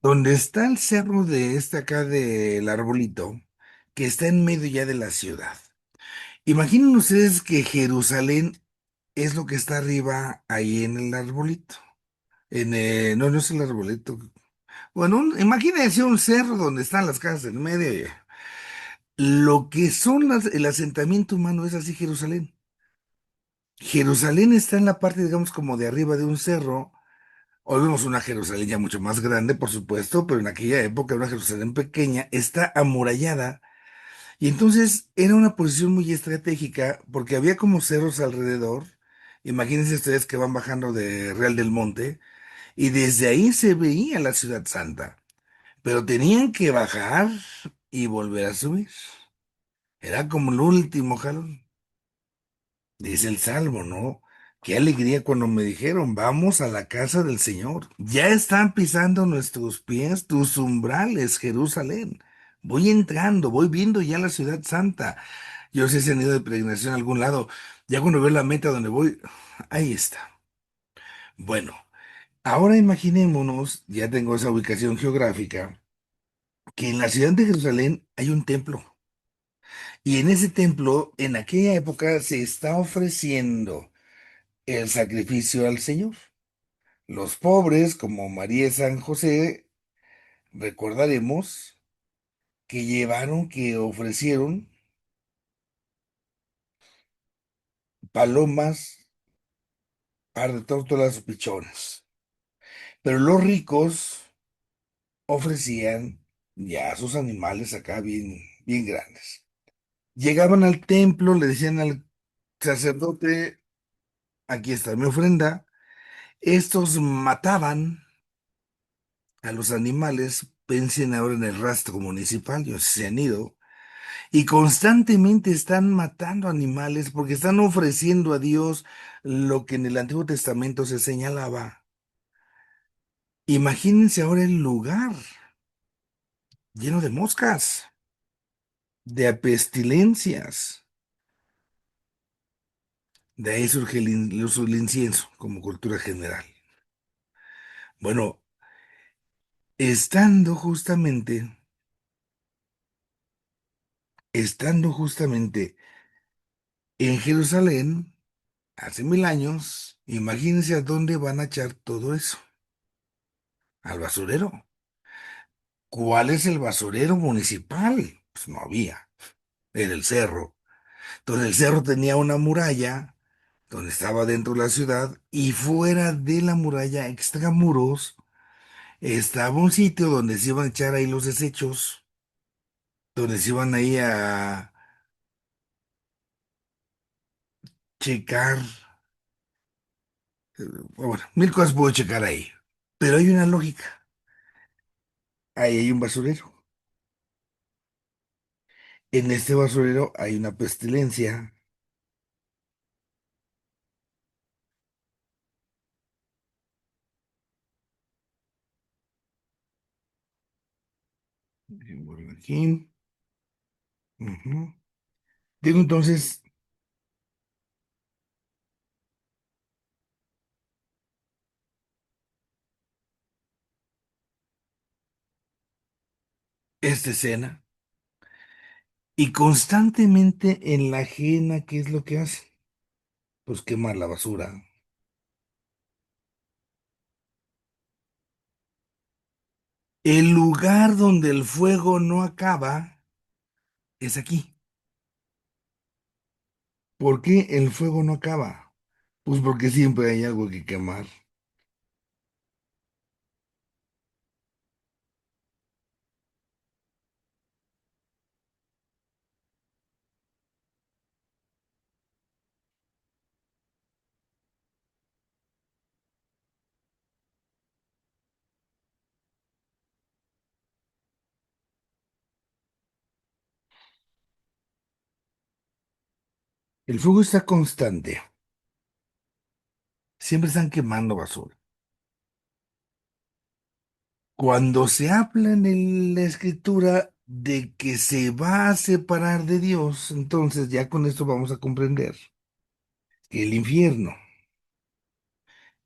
Donde está el cerro de este acá del arbolito, que está en medio ya de la ciudad. Imaginen ustedes que Jerusalén es lo que está arriba ahí en el arbolito. No, no es el arbolito. Bueno, imagínense un cerro donde están las casas en medio. Lo que son el asentamiento humano es así Jerusalén. Jerusalén está en la parte, digamos, como de arriba de un cerro. Hoy vemos una Jerusalén ya mucho más grande, por supuesto, pero en aquella época era una Jerusalén pequeña, está amurallada. Y entonces era una posición muy estratégica porque había como cerros alrededor. Imagínense ustedes que van bajando de Real del Monte y desde ahí se veía la Ciudad Santa, pero tenían que bajar y volver a subir. Era como el último jalón. Dice el Salmo, ¿no? Qué alegría cuando me dijeron, vamos a la casa del Señor. Ya están pisando nuestros pies tus umbrales, Jerusalén. Voy entrando, voy viendo ya la ciudad santa. Yo sé si han ido de peregrinación a algún lado. Ya cuando veo la meta donde voy, ahí está. Bueno, ahora imaginémonos, ya tengo esa ubicación geográfica, que en la ciudad de Jerusalén hay un templo. Y en ese templo, en aquella época, se está ofreciendo el sacrificio al Señor. Los pobres, como María y San José, recordaremos que ofrecieron palomas, par de tórtolas o pichones. Pero los ricos ofrecían ya sus animales acá bien, bien grandes. Llegaban al templo, le decían al sacerdote, aquí está mi ofrenda. Estos mataban a los animales, pensen ahora en el rastro municipal, ellos se han ido, y constantemente están matando animales porque están ofreciendo a Dios lo que en el Antiguo Testamento se señalaba. Imagínense ahora el lugar lleno de moscas, de pestilencias. De ahí surge el uso del incienso como cultura general. Bueno, estando justamente, estando justamente en Jerusalén, hace 1000 años, imagínense a dónde van a echar todo eso. Al basurero. ¿Cuál es el basurero municipal? Pues no había. Era el cerro. Entonces el cerro tenía una muralla donde estaba dentro de la ciudad y fuera de la muralla, extramuros, estaba un sitio donde se iban a echar ahí los desechos, donde se iban ahí a checar, bueno, 1000 cosas puedo checar ahí, pero hay una lógica, ahí hay un basurero, en este basurero hay una pestilencia, por aquí, ujú. Digo entonces, esta escena, y constantemente en la ajena, ¿qué es lo que hace? Pues quemar la basura. El lugar donde el fuego no acaba es aquí. ¿Por qué el fuego no acaba? Pues porque siempre hay algo que quemar. El fuego está constante. Siempre están quemando basura. Cuando se habla en la escritura de que se va a separar de Dios, entonces ya con esto vamos a comprender que el infierno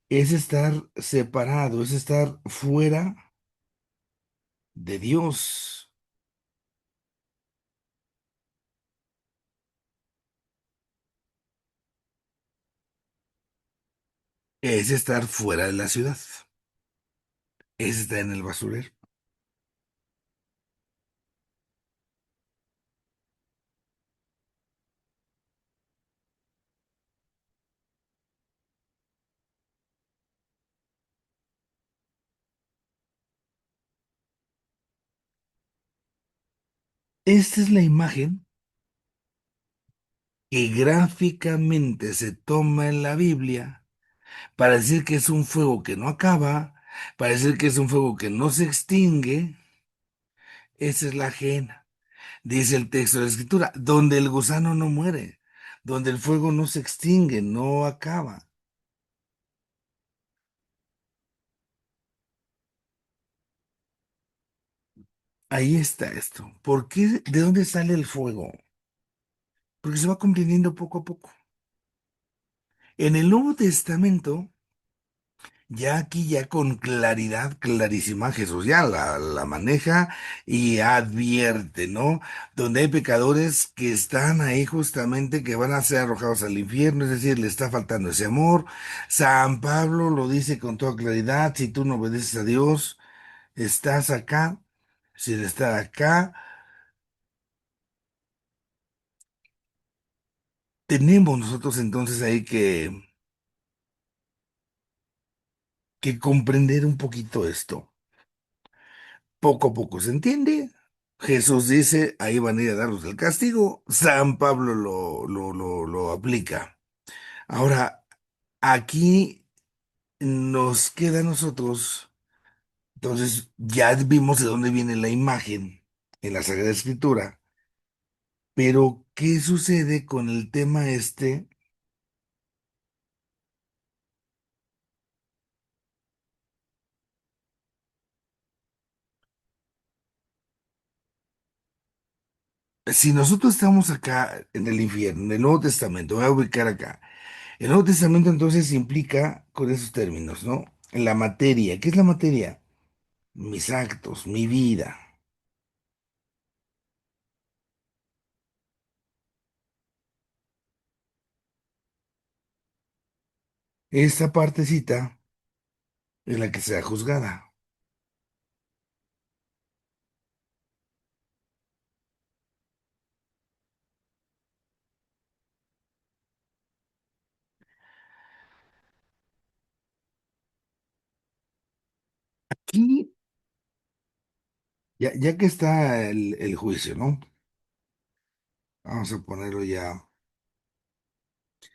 es estar separado, es estar fuera de Dios, es estar fuera de la ciudad, es estar en el basurero. Esta es la imagen que gráficamente se toma en la Biblia para decir que es un fuego que no acaba, para decir que es un fuego que no se extingue. Esa es la ajena, dice el texto de la Escritura, donde el gusano no muere, donde el fuego no se extingue, no acaba. Ahí está esto. ¿Por qué? ¿De dónde sale el fuego? Porque se va comprendiendo poco a poco. En el Nuevo Testamento, Ya aquí, ya con claridad, clarísima, Jesús ya la maneja y advierte, ¿no? Donde hay pecadores que están ahí justamente, que van a ser arrojados al infierno, es decir, le está faltando ese amor. San Pablo lo dice con toda claridad: si tú no obedeces a Dios, estás acá, sin estar acá. Tenemos nosotros entonces ahí que comprender un poquito esto. Poco a poco se entiende. Jesús dice, ahí van a ir a darlos el castigo. San Pablo lo aplica. Ahora, aquí nos queda a nosotros, entonces ya vimos de dónde viene la imagen en la Sagrada Escritura, pero ¿qué sucede con el tema este? Si nosotros estamos acá en el infierno, en el Nuevo Testamento, voy a ubicar acá. El Nuevo Testamento entonces implica con esos términos, ¿no? La materia. ¿Qué es la materia? Mis actos, mi vida. Esta partecita es la que sea juzgada. Aquí, ya que está el juicio, ¿no? Vamos a ponerlo ya.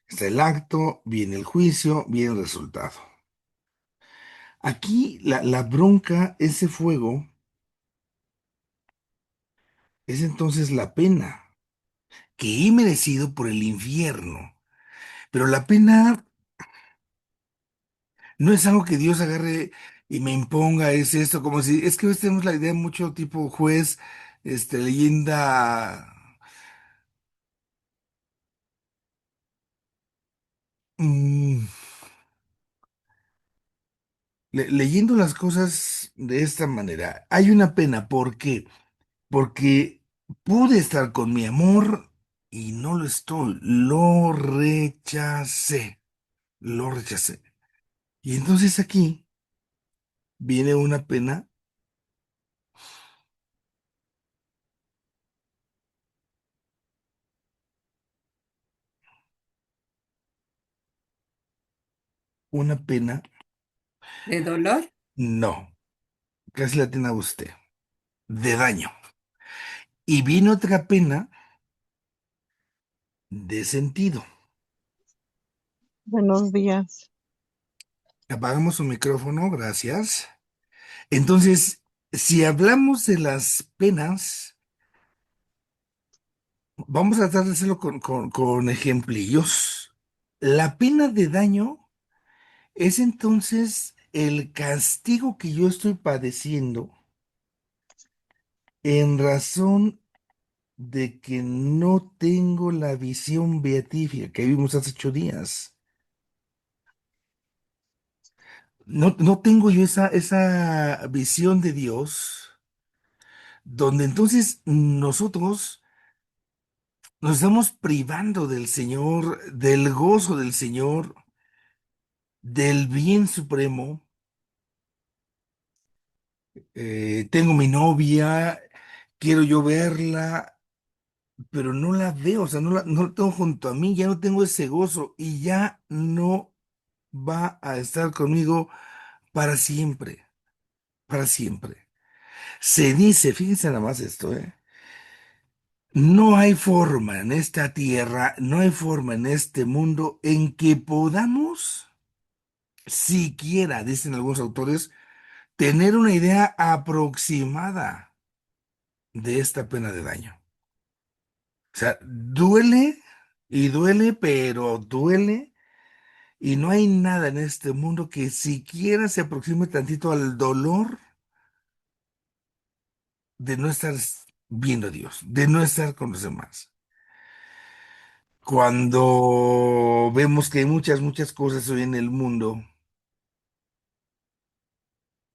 Está el acto, viene el juicio, viene el resultado. Aquí la bronca, ese fuego, es entonces la pena que he merecido por el infierno. Pero la pena no es algo que Dios agarre y me imponga, es esto, como si, es que hoy tenemos la idea mucho tipo juez, leyenda, mm, leyendo las cosas de esta manera. Hay una pena, ¿por qué? Porque pude estar con mi amor y no lo estoy, lo rechacé. Y entonces aquí viene una pena, ¿De dolor? no, casi la tiene usted, de daño. Y viene otra pena de sentido. Buenos días. Apagamos su micrófono, gracias. Entonces, si hablamos de las penas, vamos a tratar de hacerlo con ejemplillos. La pena de daño es entonces el castigo que yo estoy padeciendo en razón de que no tengo la visión beatífica que vimos hace 8 días. No tengo yo esa visión de Dios, donde entonces nosotros nos estamos privando del Señor, del gozo del Señor, del bien supremo. Tengo mi novia, quiero yo verla, pero no la veo, o sea, no la tengo junto a mí, ya no tengo ese gozo y ya no va a estar conmigo para siempre, para siempre. Se dice, fíjense nada más esto, ¿eh? No hay forma en esta tierra, no hay forma en este mundo en que podamos, siquiera, dicen algunos autores, tener una idea aproximada de esta pena de daño. O sea, duele y duele, pero duele, y no hay nada en este mundo que siquiera se aproxime tantito al dolor de no estar viendo a Dios, de no estar con los demás. Cuando vemos que hay muchas cosas hoy en el mundo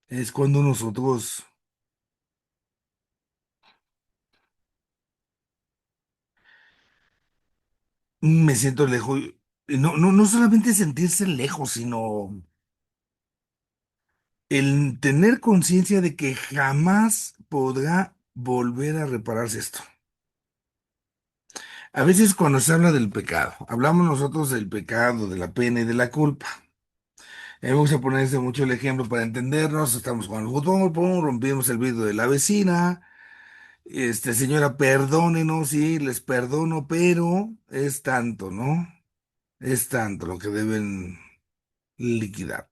Es cuando nosotros me siento lejos. Y no solamente sentirse lejos, sino el tener conciencia de que jamás podrá volver a repararse esto. A veces cuando se habla del pecado, hablamos nosotros del pecado, de la pena y de la culpa. Me gusta ponerse mucho el ejemplo para entendernos. Estamos jugando fútbol, pum, rompimos el vidrio de la vecina. Señora, perdónenos, sí, les perdono, pero es tanto, ¿no? Es tanto lo que deben liquidar.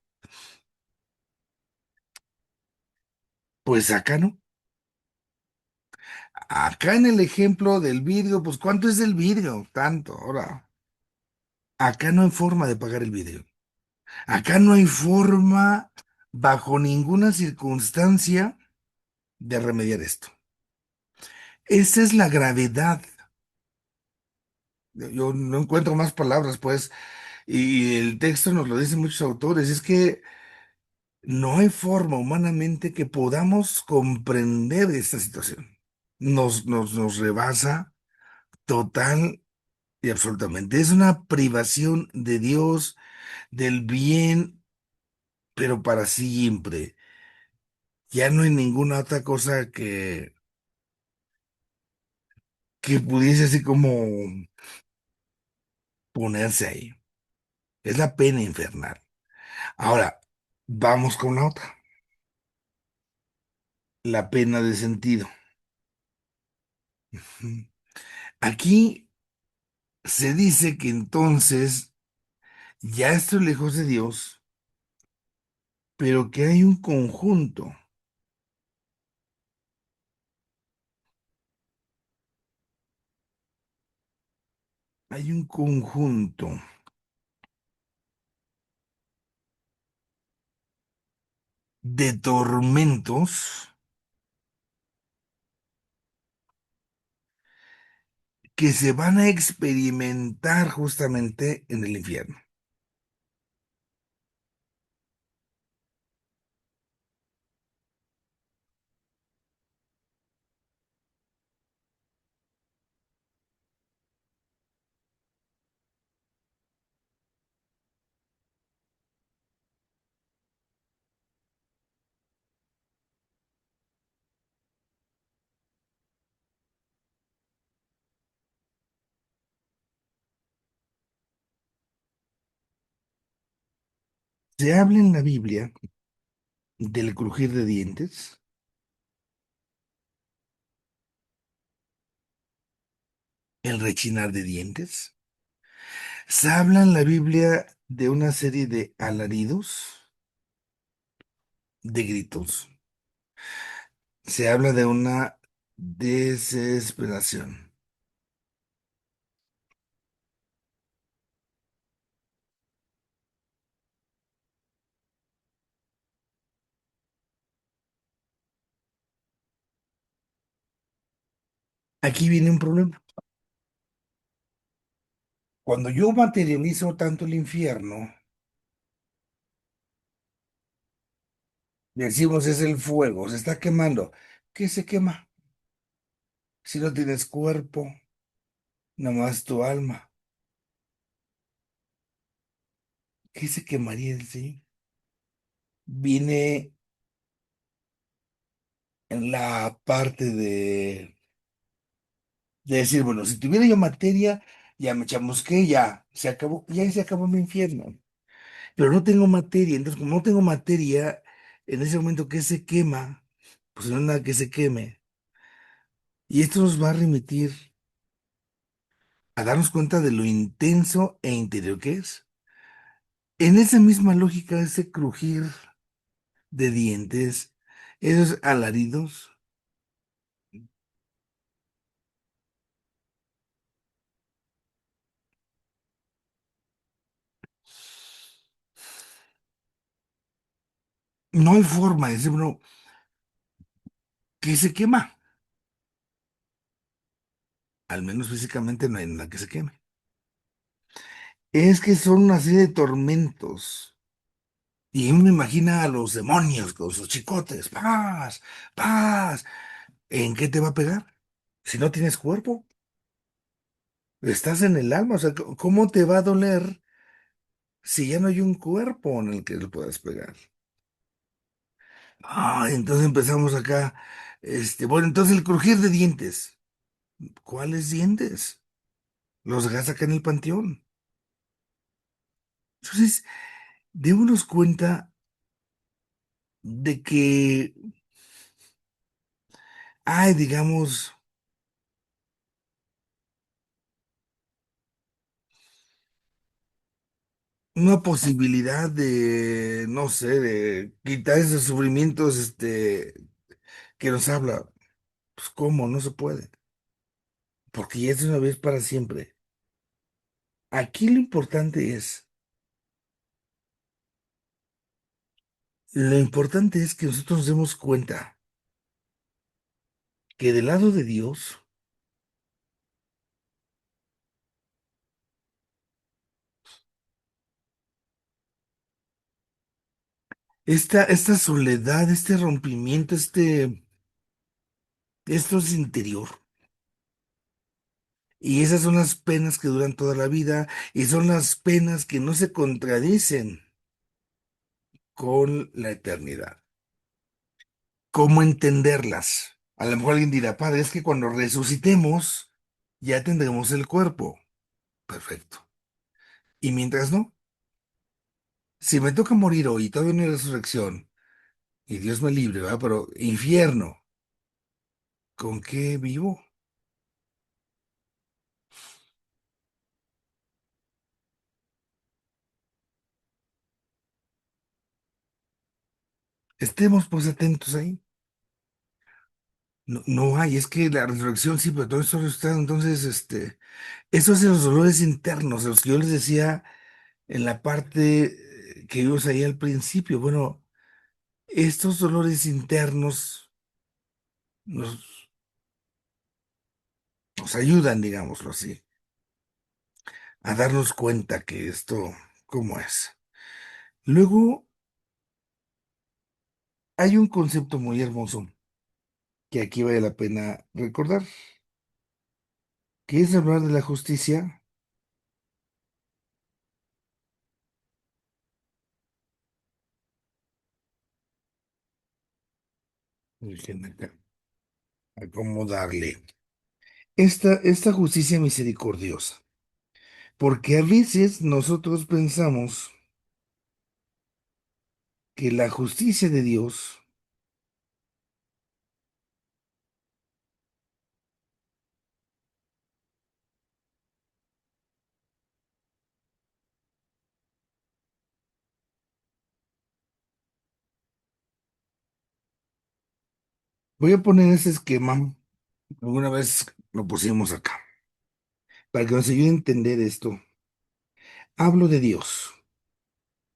Pues acá no. Acá en el ejemplo del vidrio, pues ¿cuánto es el vidrio? Tanto. Ahora, acá no hay forma de pagar el vidrio. Acá no hay forma, bajo ninguna circunstancia, de remediar esto. Esa es la gravedad. Yo no encuentro más palabras, pues, y el texto nos lo dicen muchos autores, es que no hay forma humanamente que podamos comprender esta situación. Nos rebasa total y absolutamente. Es una privación de Dios, del bien, pero para siempre. Ya no hay ninguna otra cosa que pudiese así como ponerse ahí. Es la pena infernal. Ahora, vamos con la otra, la pena de sentido. Ujú. Aquí se dice que entonces ya estoy lejos de Dios, pero que hay un conjunto de tormentos que se van a experimentar justamente en el infierno. Se habla en la Biblia del crujir de dientes, el rechinar de dientes. Se habla en la Biblia de una serie de alaridos, de gritos. Se habla de una desesperación. Aquí viene un problema. Cuando yo materializo tanto el infierno, decimos es el fuego, se está quemando. ¿Qué se quema? Si no tienes cuerpo, nomás tu alma. ¿Qué se quemaría en sí? Viene en la parte de decir, bueno, si tuviera yo materia, ya me chamusqué, ya se acabó, ya se acabó mi infierno. Pero no tengo materia, entonces como no tengo materia, en ese momento que se quema, pues no hay nada que se queme. Y esto nos va a remitir a darnos cuenta de lo intenso e interior que es. En esa misma lógica, ese crujir de dientes, esos alaridos, no hay forma de decir, bueno, que se quema. Al menos físicamente no hay nada que se queme. Es que son una serie de tormentos Y uno imagina a los demonios con sus chicotes. Paz, paz. ¿En qué te va a pegar? Si no tienes cuerpo, estás en el alma. O sea, ¿cómo te va a doler si ya no hay un cuerpo en el que le puedas pegar? Ah, entonces empezamos acá. Bueno, entonces el crujir de dientes. ¿Cuáles dientes? Los dejas acá en el panteón. Entonces, démonos cuenta de que hay, digamos, una posibilidad de, no sé, de quitar esos sufrimientos, que nos habla. Pues, ¿cómo? No se puede. Porque ya es de una vez para siempre. Aquí lo importante es que nosotros nos demos cuenta que del lado de Dios, esta soledad, este rompimiento, esto es interior. Y esas son las penas que duran toda la vida y son las penas que no se contradicen con la eternidad. ¿Cómo entenderlas? A lo mejor alguien dirá, padre, es que cuando resucitemos ya tendremos el cuerpo. Perfecto. Y mientras no, si me toca morir hoy y todavía no hay resurrección, y Dios me libre, ¿verdad? Pero infierno, ¿con qué vivo? Estemos pues atentos ahí. No, no hay, es que la resurrección sí, pero todo eso está, entonces, eso es de los dolores internos, de los que yo les decía en la parte que vimos ahí al principio. Bueno, estos dolores internos nos, nos ayudan, digámoslo así, a darnos cuenta que esto, ¿cómo es? Luego, hay un concepto muy hermoso que aquí vale la pena recordar, que es hablar de la justicia. Déjenme acá acomodarle. Esta justicia misericordiosa. Porque a veces nosotros pensamos que la justicia de Dios, voy a poner ese esquema, alguna vez lo pusimos acá, para que nos ayude a entender esto. Hablo de Dios.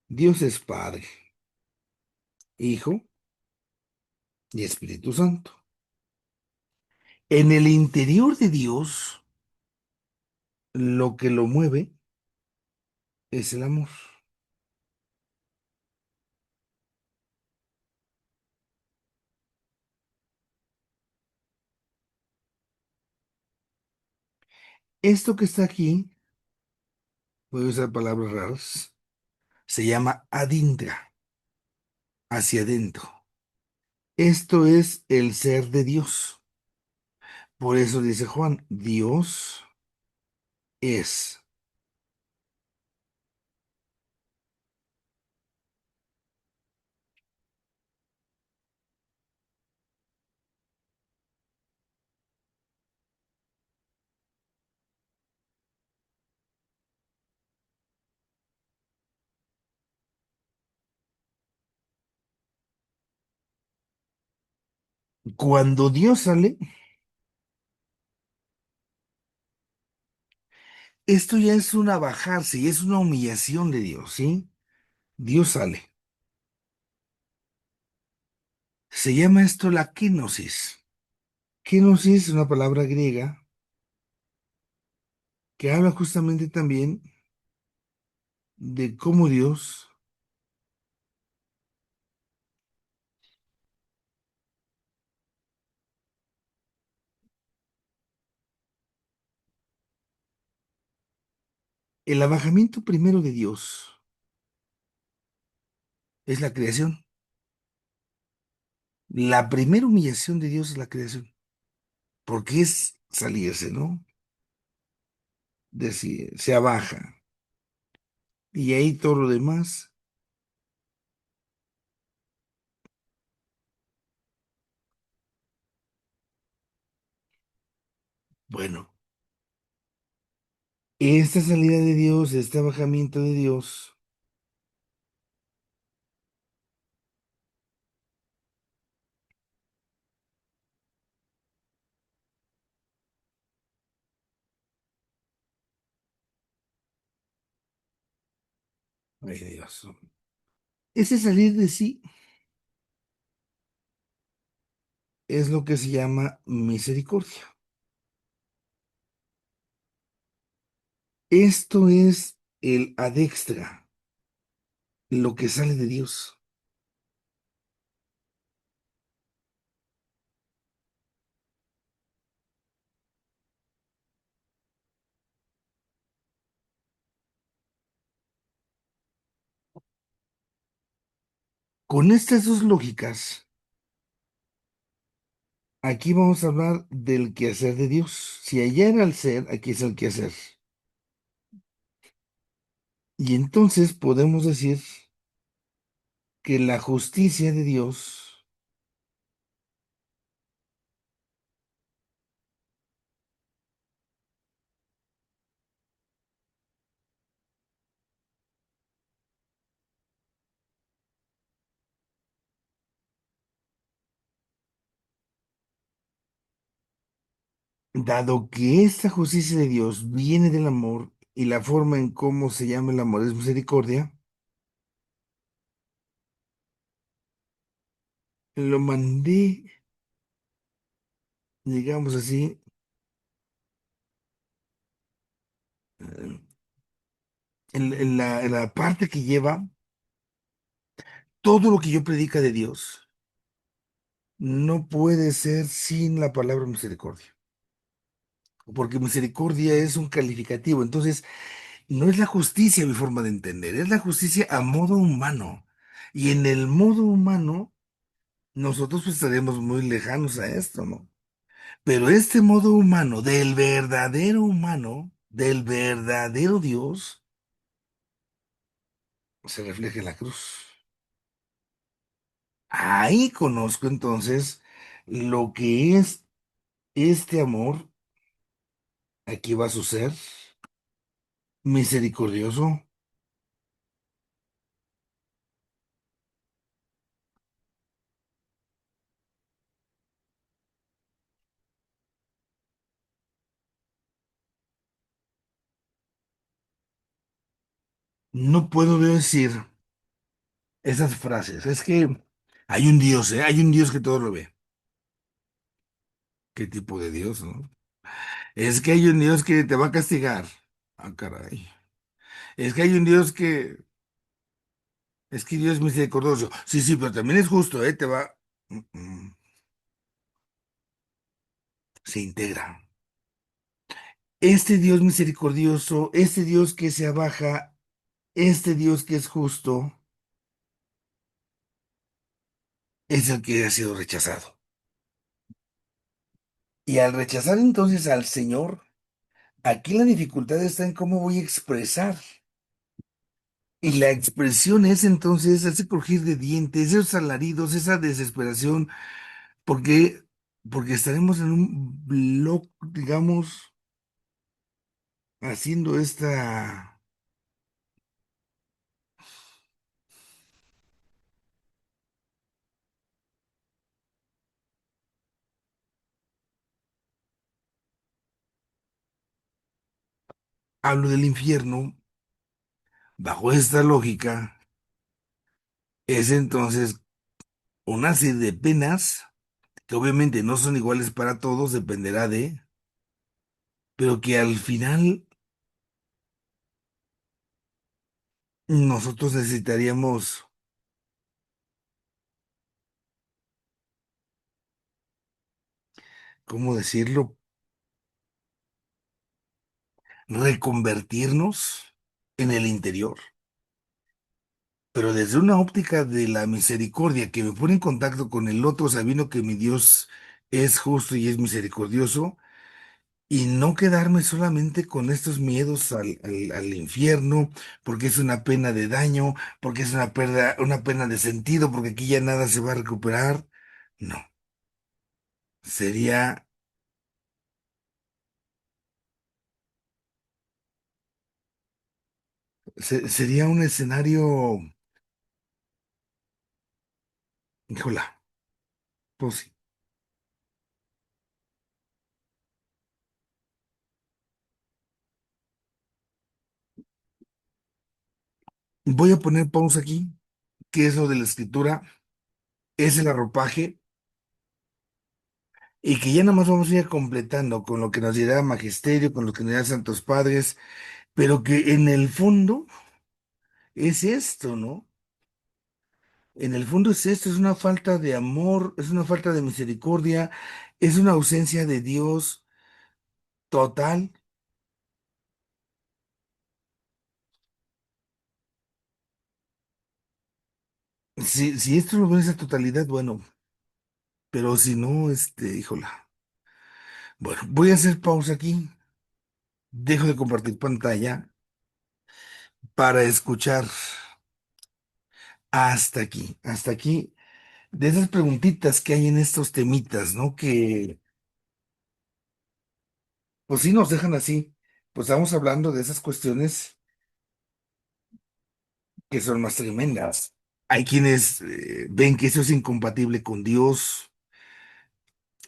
Dios es Padre, Hijo y Espíritu Santo. En el interior de Dios, lo que lo mueve es el amor. Esto que está aquí, voy a usar palabras raras, se llama adindra, hacia adentro. Esto es el ser de Dios. Por eso dice Juan, Dios es. Cuando Dios sale, esto ya es una bajarse y es una humillación de Dios, ¿sí? Dios sale. Se llama esto la kenosis. Kenosis es una palabra griega que habla justamente también de cómo Dios El abajamiento primero de Dios es la creación. La primera humillación de Dios es la creación, porque es salirse, ¿no? Decir, se abaja. Y ahí todo lo demás, bueno, esta salida de Dios, este abajamiento de Dios, ay Dios, ese salir de sí es lo que se llama misericordia. Esto es el adextra, lo que sale de Dios. Con estas dos lógicas, aquí vamos a hablar del quehacer de Dios. Si allá era el ser, aquí es el quehacer. Y entonces podemos decir que la justicia de Dios, dado que esta justicia de Dios viene del amor y la forma en cómo se llama el amor es misericordia, lo mandé, digamos así, eh, en la parte que lleva todo lo que yo predica de Dios, no puede ser sin la palabra misericordia, porque misericordia es un calificativo, entonces no es la justicia mi forma de entender, es la justicia a modo humano. Y en el modo humano, nosotros pues estaremos muy lejanos a esto, ¿no? Pero este modo humano, del verdadero Dios, se refleja en la cruz. Ahí conozco entonces lo que es este amor, aquí va su ser, misericordioso. No puedo decir esas frases. Es que hay un Dios, ¿eh? Hay un Dios que todo lo ve. ¿Qué tipo de Dios, no? Es que hay un Dios que te va a castigar. Ah, caray. Es que hay un Dios que... Es que Dios es misericordioso. Sí, sí, pero también es justo, ¿eh? Te va... Se integra. Este Dios misericordioso, este Dios que se abaja, este Dios que es justo, es el que ha sido rechazado. Y al rechazar entonces al Señor, aquí la dificultad está en cómo voy a expresar. Y la expresión es entonces ese crujir de dientes, esos alaridos, esa desesperación, porque, porque estaremos en un blog, digamos, haciendo esta, hablo del infierno, bajo esta lógica, es entonces una serie de penas que obviamente no son iguales para todos, dependerá de, pero que al final nosotros necesitaríamos, ¿cómo decirlo? Reconvertirnos. en el interior, pero desde una óptica de la misericordia que me pone en contacto con el otro, sabiendo que mi Dios es justo y es misericordioso, y no quedarme solamente con estos miedos al infierno, porque es una pena de daño, porque es una pena de sentido, porque aquí ya nada se va a recuperar. No, sería, sería un escenario, híjola, pues sí. Voy a poner pausa aquí, que es lo de la escritura, es el arropaje, y que ya nada más vamos a ir completando con lo que nos dirá Magisterio, con lo que nos dirá Santos Padres, pero que en el fondo es esto, ¿no? En el fondo es esto, es una falta de amor, es una falta de misericordia, es una ausencia de Dios total. Si esto lo ven esa totalidad, bueno, pero si no, híjola. Bueno, voy a hacer pausa aquí, dejo de compartir pantalla para escuchar hasta aquí, de esas preguntitas que hay en estos temitas, ¿no? Que, pues sí nos dejan así, pues estamos hablando de esas cuestiones que son más tremendas. Hay quienes ven que eso es incompatible con Dios,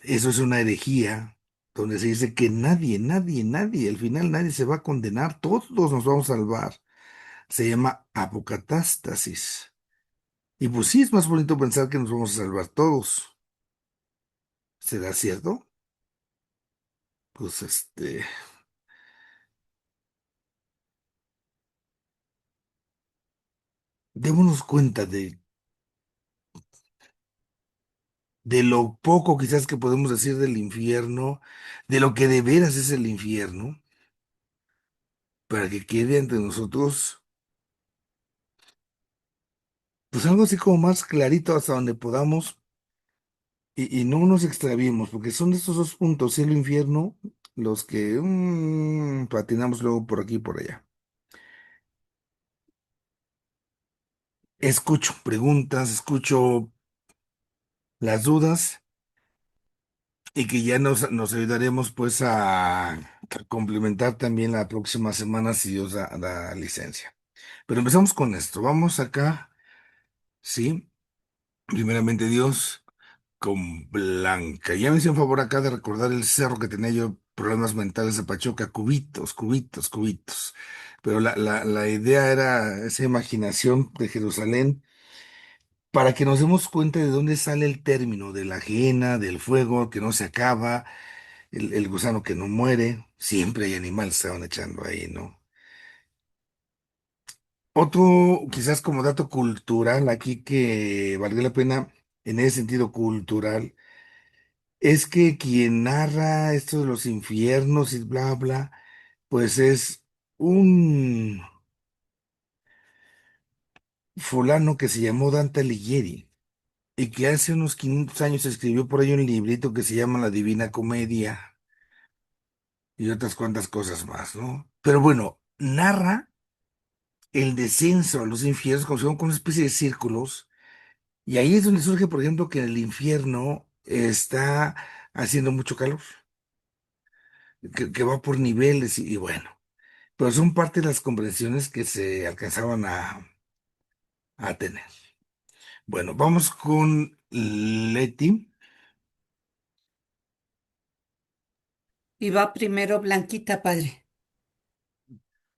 eso es una herejía, donde se dice que nadie, al final nadie se va a condenar, todos nos vamos a salvar. Se llama apocatástasis. Y pues sí, es más bonito pensar que nos vamos a salvar todos. ¿Será cierto? Pues démonos cuenta de lo poco quizás que podemos decir del infierno, de lo que de veras es el infierno, para que quede ante nosotros pues algo así como más clarito hasta donde podamos y no nos extraviemos, porque son estos dos puntos, cielo e infierno, los que patinamos luego por aquí y por allá. Escucho preguntas, escucho las dudas y que ya nos ayudaremos pues a complementar también la próxima semana si Dios da licencia. Pero empezamos con esto. Vamos acá, ¿sí? Primeramente Dios. Con Blanca. Ya me hice un favor acá de recordar el cerro que tenía yo problemas mentales de Pachuca, cubitos. Pero la idea era esa imaginación de Jerusalén para que nos demos cuenta de dónde sale el término de la ajena, del fuego que no se acaba, el gusano que no muere. Siempre hay animales que estaban echando ahí, ¿no? Otro, quizás como dato cultural aquí que valga la pena en ese sentido cultural es que quien narra esto de los infiernos y bla, bla, pues es un fulano que se llamó Dante Alighieri y que hace unos 500 años escribió por ahí un librito que se llama La Divina Comedia y otras cuantas cosas más, ¿no? Pero bueno, narra el descenso a los infiernos como si fuera una especie de círculos y ahí es donde surge, por ejemplo, que en el infierno está haciendo mucho calor, que va por niveles y bueno. Pero son parte de las comprensiones que se alcanzaban a tener. Bueno, vamos con Leti. Y va primero Blanquita, padre.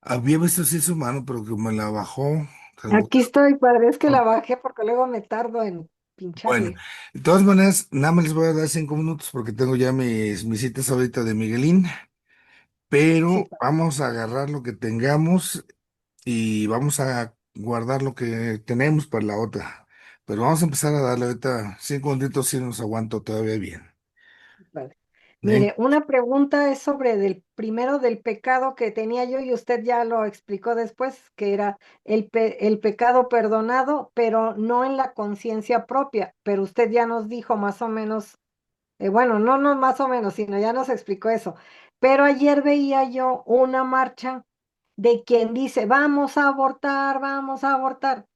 Había visto si es humano, pero que me la bajó. Aquí estoy, padre, es que la bajé porque luego me tardo en Bueno, pincharle. de todas maneras, nada más les voy a dar 5 minutos porque tengo ya mis citas ahorita de Miguelín, Sí, pero padre. vamos a agarrar lo que tengamos y vamos a guardar lo que tenemos para la otra. Pero vamos a empezar a darle ahorita 5 minutitos si nos aguanto todavía bien. Padre. Ven, Mire, una pregunta es sobre del primero del pecado que tenía yo y usted ya lo explicó después, que era el pecado perdonado, pero no en la conciencia propia, pero usted ya nos dijo más o menos, bueno, no más o menos, sino ya nos explicó eso. Pero ayer veía yo una marcha de quien dice, vamos a abortar, vamos a abortar.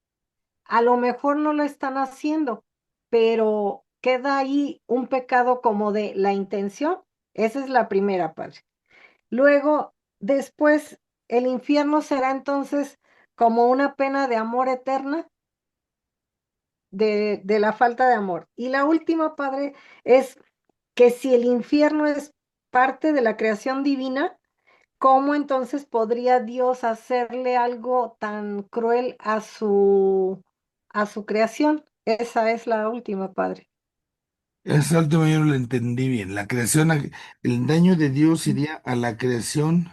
A lo mejor no lo están haciendo, pero queda ahí un pecado como de la intención. Esa es la primera parte. Luego, después, el infierno será entonces como una pena de amor eterna, de la falta de amor. Y la última, padre, es que si el infierno es parte de la creación divina, ¿cómo entonces podría Dios hacerle algo tan cruel a su creación? Esa es la última, padre. esa última yo no la entendí bien. La creación, el daño de Dios iría a la creación,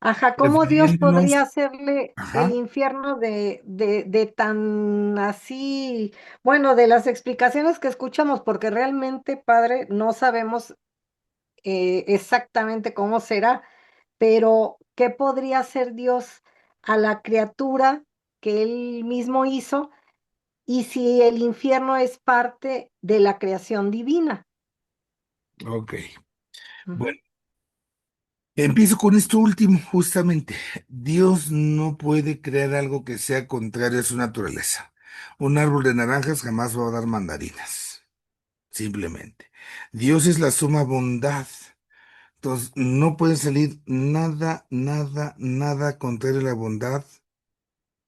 Ajá, ¿cómo Dios refiriéndonos, podría hacerle el ajá, infierno de tan así, bueno, de las explicaciones que escuchamos, porque realmente, padre, no sabemos exactamente cómo será, pero ¿qué podría hacer Dios a la criatura que él mismo hizo? Y si el infierno es parte de la creación divina. ok. Ujú. Bueno, empiezo con esto último, justamente. Dios no puede crear algo que sea contrario a su naturaleza. Un árbol de naranjas jamás va a dar mandarinas, simplemente. Dios es la suma bondad. Entonces, no puede salir nada, nada, nada contrario a la bondad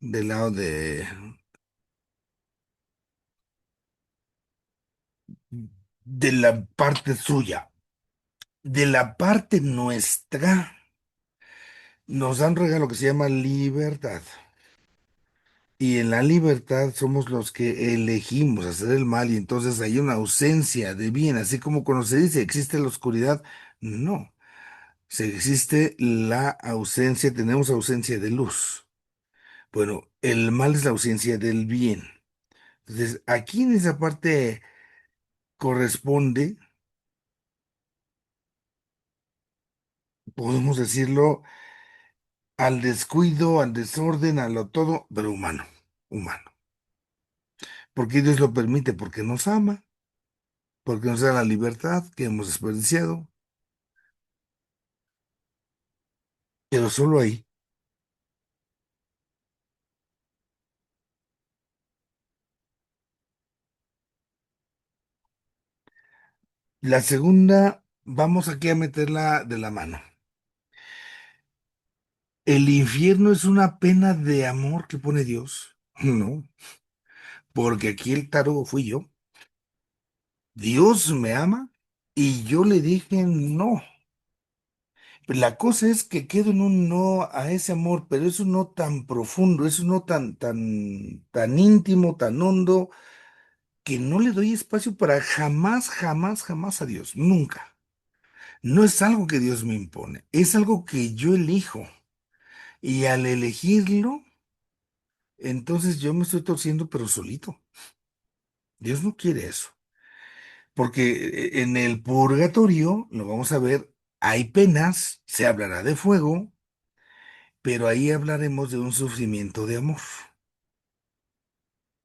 del lado de la parte suya. De la parte nuestra, nos dan un regalo que se llama libertad. Y en la libertad somos los que elegimos hacer el mal y entonces hay una ausencia de bien, así como cuando se dice existe la oscuridad, no, se existe la ausencia, tenemos ausencia de luz. Bueno, el mal es la ausencia del bien. Entonces, aquí en esa parte corresponde, podemos decirlo, al descuido, al desorden, a lo todo, pero humano, humano. ¿Por qué Dios lo permite? Porque nos ama, porque nos da la libertad que hemos desperdiciado, pero solo ahí. La segunda, vamos aquí a meterla de la mano. ¿El infierno es una pena de amor que pone Dios? No, porque aquí el tarugo fui yo. Dios me ama y yo le dije no. La cosa es que quedo en un no a ese amor, pero es un no tan profundo, es un no tan íntimo, tan hondo, que no le doy espacio para jamás, jamás, jamás a Dios, nunca. No es algo que Dios me impone, es algo que yo elijo. Y al elegirlo, entonces yo me estoy torciendo, pero solito. Dios no quiere eso, porque en el purgatorio, lo vamos a ver, hay penas, se hablará de fuego, pero ahí hablaremos de un sufrimiento de amor.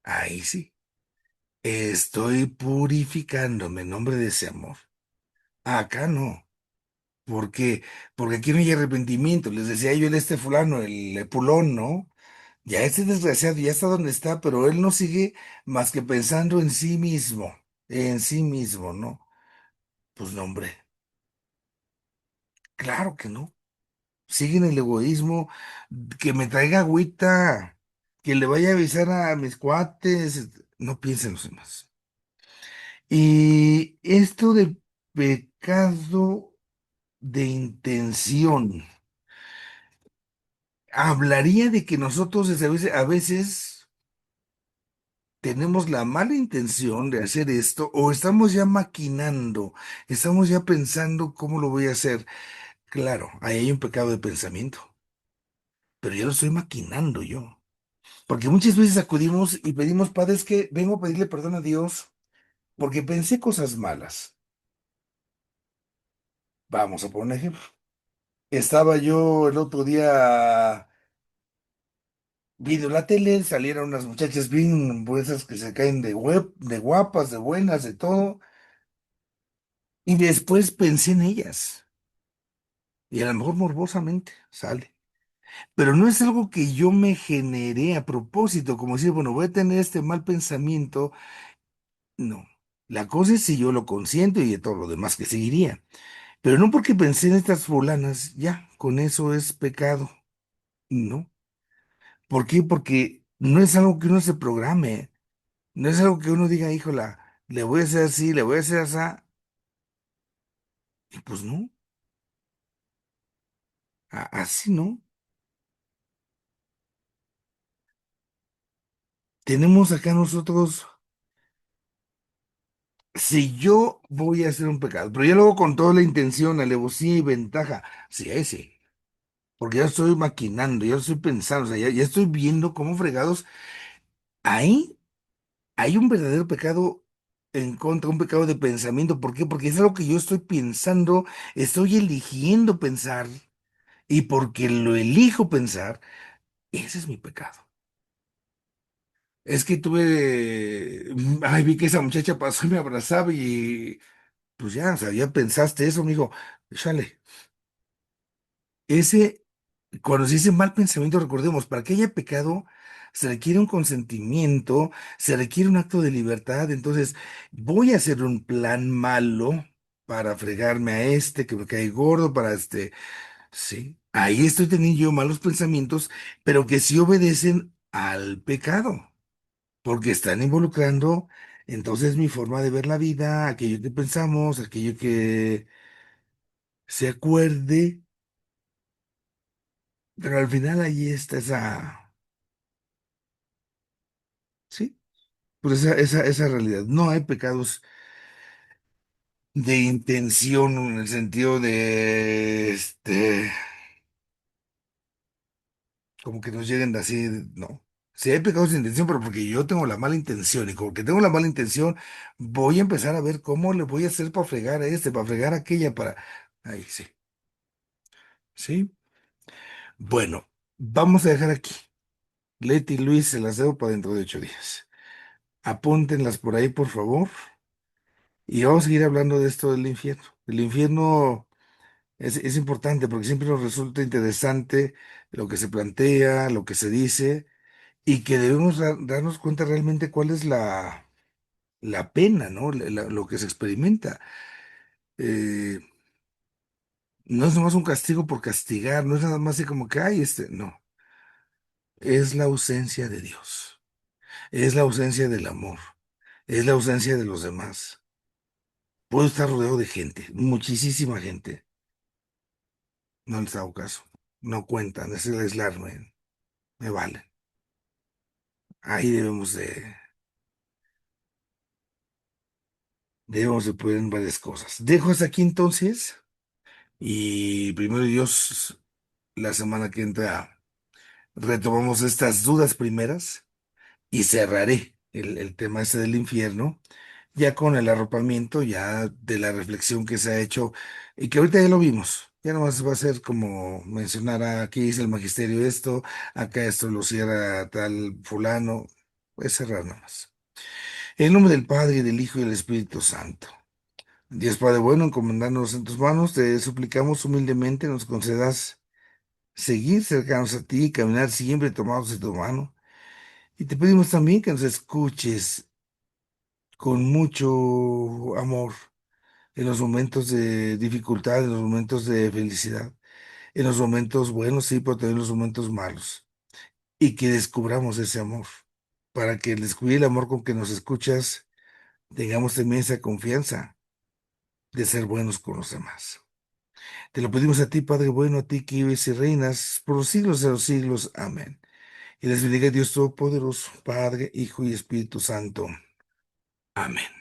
Ahí sí. Estoy purificándome en nombre de ese amor. Acá no. ¿Por qué? Porque aquí no hay arrepentimiento. Les decía yo, este fulano, el Pulón, ¿no? Ya este desgraciado ya está donde está, pero él no sigue más que pensando en sí mismo, ¿no? Pues no, hombre, claro que no. Sigue en el egoísmo, que me traiga agüita, que le vaya a avisar a mis cuates, no piensen los demás. Y esto de pecado de intención, hablaría de que nosotros a veces tenemos la mala intención de hacer esto o estamos ya maquinando, estamos ya pensando cómo lo voy a hacer. Claro, ahí hay un pecado de pensamiento, pero ya lo estoy maquinando yo. Porque muchas veces acudimos y pedimos, Padre, es que vengo a pedirle perdón a Dios porque pensé cosas malas. Vamos a poner un ejemplo. Estaba yo el otro día viendo la tele, salieron unas muchachas bien, pues esas que se caen de web, de guapas, de buenas, de todo, y después pensé en ellas, y a lo mejor morbosamente sale. Pero no es algo que yo me generé a propósito, como decir, bueno, voy a tener este mal pensamiento. No. La cosa es si yo lo consiento y de todo lo demás que seguiría. Pero no porque pensé en estas fulanas, ya, con eso es pecado. No. ¿Por qué? Porque no es algo que uno se programe. No es algo que uno diga, híjola, le voy a hacer así, le voy a hacer así. Y pues no, así no. Tenemos acá nosotros, si yo voy a hacer un pecado, pero ya luego con toda la intención, alevosía y ventaja, sí, ahí sí. Porque ya estoy maquinando, ya estoy pensando, o sea, ya estoy viendo cómo fregados. Ahí hay un verdadero pecado en contra, un pecado de pensamiento. ¿Por qué? Porque es algo que yo estoy pensando, estoy eligiendo pensar, y porque lo elijo pensar, ese es mi pecado. Es que ay, vi que esa muchacha pasó y me abrazaba y pues ya, o sea, ya pensaste eso, me dijo, chale, ese, cuando se dice mal pensamiento, recordemos, para que haya pecado se requiere un consentimiento, se requiere un acto de libertad. Entonces voy a hacer un plan malo para fregarme a este que me cae gordo, para sí, ahí estoy teniendo yo malos pensamientos, pero que sí obedecen al pecado, porque están involucrando entonces mi forma de ver la vida, aquello que pensamos, aquello que se acuerde, pero al final ahí está esa, sí, pues esa realidad. No hay pecados de intención en el sentido de, como que nos lleguen así, no. Sí hay pecados de intención, pero porque yo tengo la mala intención, y como que tengo la mala intención, voy a empezar a ver cómo le voy a hacer para fregar a para fregar a aquella, para... Ahí sí, sí. Bueno, vamos a dejar aquí. Leti y Luis se las debo para dentro de 8 días. Apúntenlas por ahí, por favor. Y vamos a seguir hablando de esto del infierno. El infierno es importante porque siempre nos resulta interesante lo que se plantea, lo que se dice, y que debemos darnos cuenta realmente cuál es la pena, ¿no? Lo que se experimenta. Eh, no es nomás un castigo por castigar, no es nada más así como que, ay, no. Es la ausencia de Dios, es la ausencia del amor, es la ausencia de los demás. Puedo estar rodeado de gente, muchísima gente. No les hago caso. No cuentan, es el aislarme. Me valen. Ahí debemos de poner varias cosas. Dejo hasta aquí entonces y primero Dios, la semana que entra retomamos estas dudas primeras y cerraré el tema ese del infierno, ya con el arropamiento, ya de la reflexión que se ha hecho y que ahorita ya lo vimos. Ya nomás va a ser como mencionar, aquí dice el magisterio esto, acá esto lo cierra tal fulano. Voy a cerrar nomás. En el nombre del Padre, y del Hijo y del Espíritu Santo. Dios Padre bueno, encomendándonos en tus manos, te suplicamos humildemente nos concedas seguir cercanos a ti, caminar siempre tomados de tu mano. Y te pedimos también que nos escuches con mucho amor en los momentos de dificultad, en los momentos de felicidad, en los momentos buenos, sí, pero también en los momentos malos. Y que descubramos ese amor, para que el descubrir el amor con que nos escuchas, tengamos también esa confianza de ser buenos con los demás. Te lo pedimos a ti, Padre bueno, a ti que vives y reinas por los siglos de los siglos. Amén. Y les bendiga Dios Todopoderoso, Padre, Hijo y Espíritu Santo. Amén.